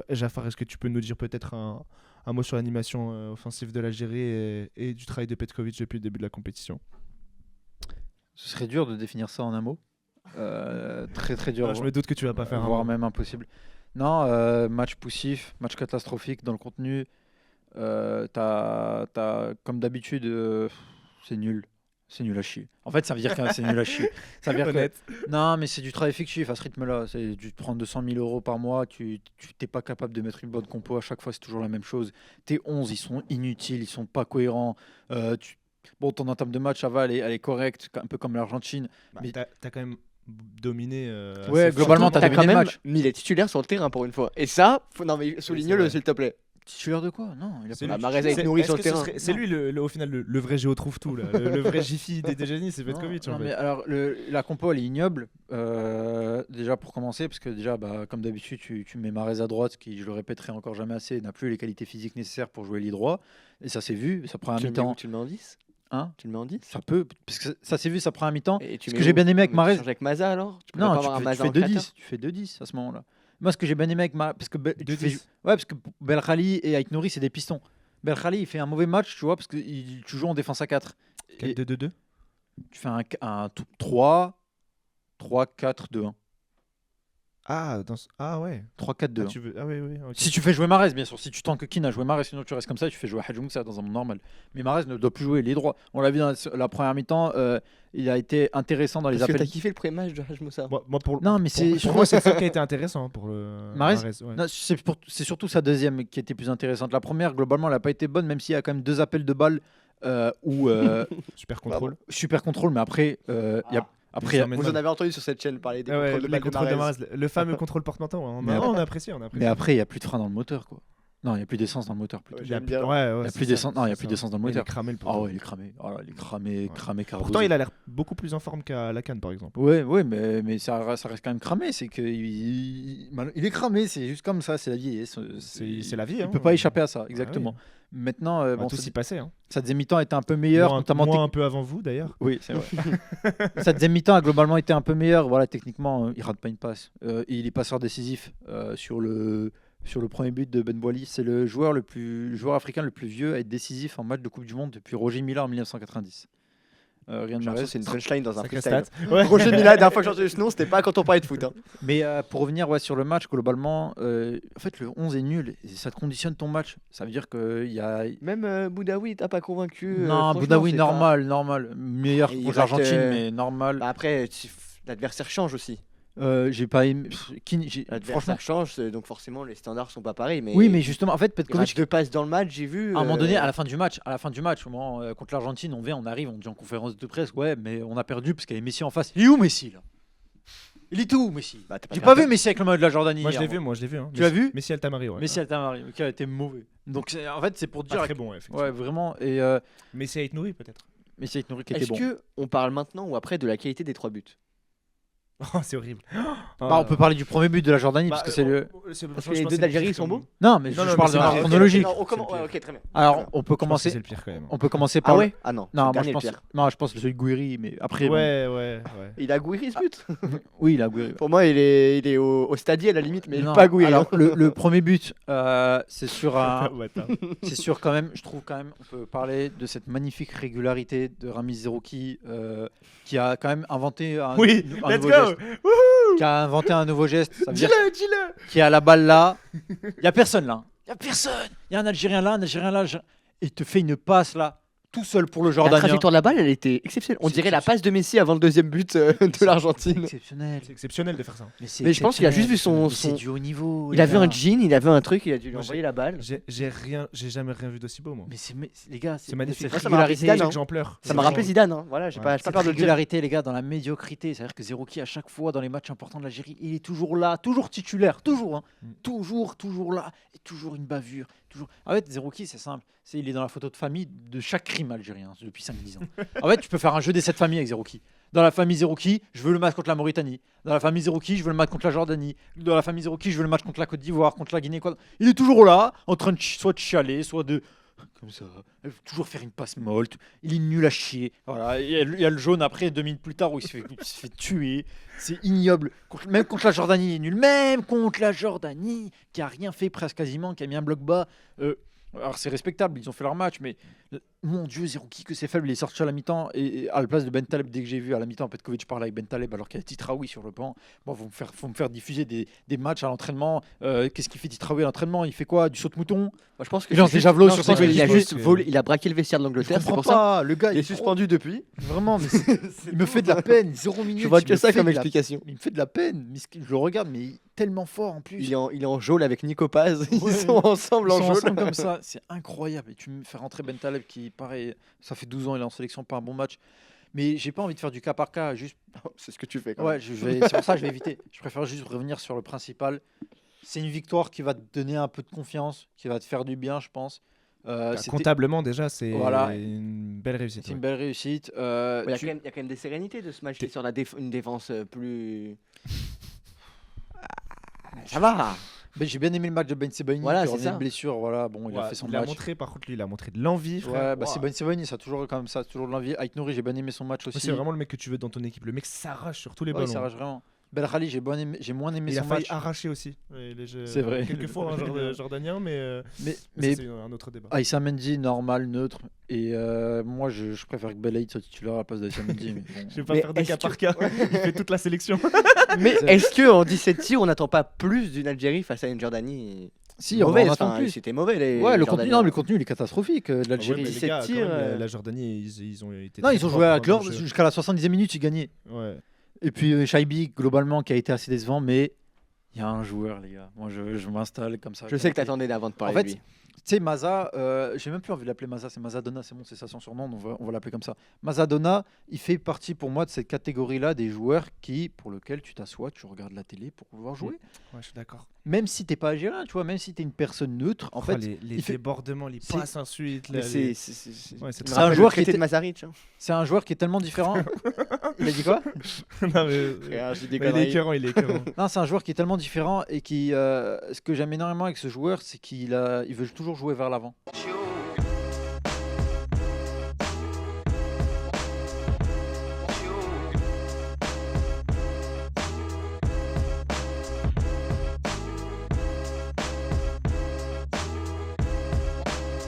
Jafar, est-ce que tu peux nous dire peut-être un mot sur l'animation offensive de l'Algérie et du travail de Petkovic depuis le début de la compétition? Ce serait dur de définir ça en un mot. Très très dur. Je me doute que tu vas pas faire un voire mot. même impossible. Non, match poussif, match catastrophique dans le contenu. T'as, comme d'habitude, c'est nul. C'est nul à chier. En fait, ça veut dire que c'est nul à chier. Ça veut dire que... Honnête. Non, mais c'est du travail fictif à ce rythme-là. Tu te prends 200 000 euros par mois, tu t'es pas capable de mettre une bonne compo. À chaque fois, c'est toujours la même chose. Tes 11, ils sont inutiles, ils sont pas cohérents. Bon, ton entame de match, ça va, elle est correcte, un peu comme l'Argentine. Bah, Mais- t'as quand même dominé. Ouais, assez globalement, fortement. t'as quand dominé le même match. mis les titulaires sur le terrain pour une fois. Et ça, non mais souligne-le vrai. s'il te plaît. Titulaire de quoi? Non, il a C'est pas. lui. Mahrez a été C'est- nourri est-ce sur le que ce terrain. serait- C'est Non. lui, au final, le vrai géo trouve tout, là. Le vrai Jiffy des Déjani, c'est Non, Petkovic. non, en fait. mais alors, la compo, elle est ignoble. Déjà, pour commencer, parce que déjà, comme d'habitude, tu mets Mahrez à droite, qui, je le répéterai encore jamais assez, n'a plus les qualités physiques nécessaires pour jouer l'ailier droit. Et ça s'est vu, ça prend un Tu le mets mi-temps. où? Tu le mets en 10 Hein Tu le mets en 10 Ça peut, parce que ça s'est vu, ça prend un mi-temps. Et tu Ce mets que j'ai où? bien aimé avec Tu Mahrez. changes avec Maza alors Tu peux Non, pas tu avoir un fais, Maza en 2-10. créateur Tu fais 2-10 à ce moment-là. Moi, ce que j'ai bien aimé avec Mahrez, parce que tu 2-10. fais, ouais, parce que Belkhali et Aït Nouri, c'est des pistons. Belkhali, il fait un mauvais match, tu vois, parce que tu joues en défense à 4. Et 4-2-2-2. tu fais un 3, 4, 2, 1. Ah ouais. 3-4-2. Tu veux... Ah oui, oui. ok. Si tu fais jouer Mahrez, bien sûr. Si tu tentes que Keane à jouer Mahrez, sinon tu restes comme ça, tu fais jouer Hadji Moussa dans un monde normal. Mais Mahrez ne doit plus jouer les droits. On l'a vu dans la première mi-temps, il a été intéressant dans les Parce que appels. t'as kiffé le pré-match de Haj Moussa. Moi, pour... Non, mais c'est pour moi, c'est ça qui a été intéressant pour le Mahrez ouais. Non, c'est surtout sa deuxième qui était plus intéressante. La première, globalement, elle n'a pas été bonne, même s'il y a quand même 2 appels de balles où Super contrôle. super contrôle. Mais après, il y a. Après, Fermé. Vous en avez entendu sur cette chaîne parler des Ah ouais, contrôles de les balles de contrôles de Mahrez. Mahrez, le fameux contrôle porte-manteau. On Mais a apprécié. mais après, il n'y a plus de frein dans le moteur, quoi. Non, il n'y a plus d'essence dans le moteur. Plutôt. Ouais, Il y a j'aime plus, bien. ouais, Il n'y a plus d'essence. Non, il y a plus d'essence dans le Il est moteur. cramé le Ah pauvre. ouais, il est cramé. Oh là, il est cramé, cramé, carbonisé. Pourtant, il a l'air beaucoup plus en forme qu'à la Cannes, par exemple. Ouais, mais ça reste quand même cramé. C'est que il est cramé. C'est juste comme ça. C'est la vieillesse. C'est la vie. Il peut pas échapper à ça. Exactement. Maintenant, On va bon, tous y passer. Hein. sa deuxième mi-temps était un peu meilleure, notamment Moi un peu avant vous, d'ailleurs. Oui, c'est vrai. Sa deuxième mi-temps a globalement été un peu meilleure. Voilà, techniquement, il rate pas une passe. Il est passeur décisif sur le premier but de Ben Boili. C'est le joueur africain le plus vieux à être décisif en match de Coupe du Monde depuis Roger Mila en 1990. Rien de J'ai l'impression Mahrez. que c'est une punchline dans un Sacré freestyle. stat. Ouais. Roger Mila, la dernière fois que j'ai entendu ce nom, c'était pas quand on parlait de foot. Hein. Mais pour revenir sur le match, globalement, en fait, le 11 est nul et ça te conditionne ton match. Ça veut dire qu'il y a. Même Boudaoui, t'as pas convaincu. Non, franchement, Boudaoui, c'est pas- normal. Meilleur Il contre reste, l'Argentine, mais normal. Bah après, l'adversaire change aussi. J'ai pas aimé. L'adversaire Franchement. change, donc forcément les standards sont pas pareils. Mais Oui, mais justement, en fait, il rate Petkovic. 2 passes dans le match, j'ai vu. À un moment donné, à la fin du match, au moment, contre l'Argentine, on arrive, on dit en conférence de presse, ouais, mais on a perdu parce qu'il y avait Messi en face. Il est où Messi là? Il est où Messi? Bah, t'as J'ai regardé. pas vu Messi avec le maillot de la Jordanie. Moi, je hier, l'ai vu. Hein. Tu l'as vu? Messi Altamari, ouais. Messi Altamari, qui a été mauvais. Donc en fait, c'est pour Pas dire. très bon, ouais, effectivement. Ouais, vraiment. Et Messi Ait Nouri, peut-être. Messi avec Nouri qui était Est-ce bon. que on parle maintenant ou après de la qualité des 3 buts? Oh, c'est horrible. Bah, on peut parler du premier but de la Jordanie Bah, parce que c'est le. Parce que les deux d'Algérie sont beaux. Non, mais Non, je non, parle mais de c'est la pas- chronologique. Non, on commence- C'est le ouais, ok, très bien. Alors, on peut Je pense que c'est commencer. le pire, quand même. On peut commencer Ah par. ouais? Ah non. Non, c'est le moi dernier, je le pense. pire. Non, je pense que c'est le Gouiri, mais après. bon. Ouais. Il a Gouiri ce but. Oui, il a Gouiri. Pour moi, il est au stadier à la limite, mais il Non, est pas Gouiri. alors, hein. le premier but, c'est sur un. Ouais, attends. C'est sûr quand même, je trouve quand même, on peut parler de cette magnifique régularité de Ramiz Zerouki qui a quand même inventé un, Oui, un let's nouveau go. geste. Qui a inventé un nouveau geste. Ça veut dire Dis-le. qu'il y a la balle là, il y a personne là. Il y a personne. Il y a un Algérien là, et il te fait une passe là, tout seul pour le La Jordanien. trajectoire de la balle, elle était exceptionnelle. On C'est dirait la exceptionnel. passe de Messi avant le deuxième but de l'Argentine. Exceptionnel. C'est exceptionnel de faire ça. c'est Mais je pense qu'il a juste vu exceptionnel. son- Mais c'est du haut niveau. Il a les vu un gars. jean, il a vu un truc, il a dû lui Moi, envoyer la balle. J'ai jamais rien vu d'aussi beau, moi. Mais les gars, C'est magnifique. cette Moi, ça m'a rappelé régularité. Zidane, hein. J'en pleure. Ça m'a rappelé Zidane, hein. Voilà, j'ai Ouais. pas Cette peur de le dire. régularité, les gars, dans la médiocrité. C'est-à-dire que Zerouki, à chaque fois, dans les matchs importants de l'Algérie, il est toujours là, toujours titulaire, toujours. Hein. Toujours là, et toujours une bavure. Toujours. En fait, Zerouki, c'est simple. Il est dans la photo de famille de chaque crime algérien depuis 5-10 ans. En fait, tu peux faire un jeu des 7 familles avec Zerouki. Dans la famille Zerouki, je veux le match contre la Mauritanie. Dans la famille Zerouki, je veux le match contre la Jordanie. Dans la famille Zerouki, je veux le match contre la Côte d'Ivoire, contre la Guinée. Il est toujours là, en train de soit de chialer, soit de. Comme ça, toujours faire une passe molle. Il est nul à chier. Voilà, il y a le jaune après, 2 minutes plus tard, où il se fait tuer. C'est ignoble. Même contre la Jordanie, il est nul. Même contre la Jordanie, qui a rien fait presque quasiment, qui a mis un bloc bas. Alors c'est respectable, ils ont fait leur match, mais mon Dieu, Zerouki, que c'est faible. Il est sorti à la mi-temps et à la place de Ben Taleb, dès que j'ai vu à la mi-temps, Petkovic parle avec Ben Taleb alors qu'il y a Titraoui sur le banc. Bon, faut me faire diffuser des matchs à l'entraînement. Qu'est-ce qu'il fait Titraoui à l'entraînement? Il fait quoi? Du saut de mouton? Moi, je pense que Il lance c'est des juste- javelots non, sur je pense ses qu'il a coéquipiers. juste volé, il a braqué le vestiaire de l'Angleterre, c'est comprends pour ça. pas. Le gars, Il est suspendu depuis. Vraiment, mais il me fait de la peine. 0 minutes. Je vois il que me ça fait comme de la- explication. Il me fait de la peine. Je le regarde, mais il est tellement fort en plus. Il est en geôle avec Nico Paz. Ils Ouais. sont ensemble Ils en sont geôle. ensemble comme ça, c'est incroyable. Et tu me fais rentrer Ben Taleb qui, pareil, ça fait 12 ans, il est en sélection, pas un bon match. Mais j'ai pas envie de faire du cas par cas. Juste, C'est ce que tu fais quand ouais, c'est pour ça que je vais éviter. Je préfère juste revenir sur le principal. C'est une victoire qui va te donner un peu de confiance, qui va te faire du bien, je pense. C'était- Comptablement, déjà, c'est Voilà. une belle réussite. c'est une ouais. belle réussite. Il y a Tu- quand même des sérénités de ce match T'es- sur une défense plus. Ça va. Ben, j'ai bien aimé le match de Ben Sebaini Voilà, qui c'est revenait de ça. blessure. Voilà, bon, il a Ouais, fait son il a match. montré, par contre, lui, il a montré de l'envie, frère. Ouais, bah, Ouah. c'est Ben Sebaini, ça a toujours comme ça, toujours de l'envie. Avec Nouri, j'ai bien aimé son match aussi. Moi, c'est vraiment le mec que tu veux dans ton équipe. Le mec s'arrache sur tous les Ouais, il ballons. s'arrache vraiment. Belkhali, j'ai moins aimé Il a son failli match. arracher aussi. C'est vrai. Quelquefois un jordanien, mais Mais c'est un autre débat. Aïssa Mendy, normal, neutre. Et moi, je préfère que Belaïd soit titulaire à la place d'Aïssa Mendy. Mais bon. Je vais pas Mais faire des est-ce cas que- par cas. Il fait toute la sélection. Mais C'est- est-ce qu'en 17 tirs, on n'attend pas plus d'une Algérie face à une Jordanie Si, on mauvaise? en attend Enfin, plus. C'était mauvais. Les Ouais, le contenu, Jordaniens. non, le contenu, il est catastrophique de Ouais, l'Algérie. mais les 17 gars, quand tirs, même, la Jordanie, ils ont été. Non, très ils ont propres, joué à hein, Glor dans le jeu. jusqu'à la 70e minute, ils gagnaient. Ouais. Et puis Shaibi, globalement, qui a été assez décevant, mais il y a un joueur, les gars. Moi, je m'installe comme ça. Je sais que t'attendais d'avant de parler En de fait, lui. Tu sais, Maza, j'ai même plus envie de l'appeler Maza, c'est Mazadona, c'est bon, c'est ça son surnom, on va l'appeler comme ça. Mazadona, il fait partie pour moi de cette catégorie-là des joueurs pour lequel tu t'assois, tu regardes la télé pour pouvoir jouer. Ouais, je suis d'accord. Même si t'es pas algérien, tu vois, même si t'es une personne neutre, en fait, les il fait- débordements, les c'est- passes ensuite. Mais là, c'est les- c'est- Ouais, c'est il me un rappelle joueur le qui traité était- de Mazaric. hein. c'est un joueur qui est tellement différent. Il a dit quoi? Non, mais- Frère, je dis des il est conneries. écœurant, il est écœurant. Non, c'est un joueur qui est tellement différent et ce que j'aime énormément avec ce joueur, c'est il veut toujours jouer vers l'avant.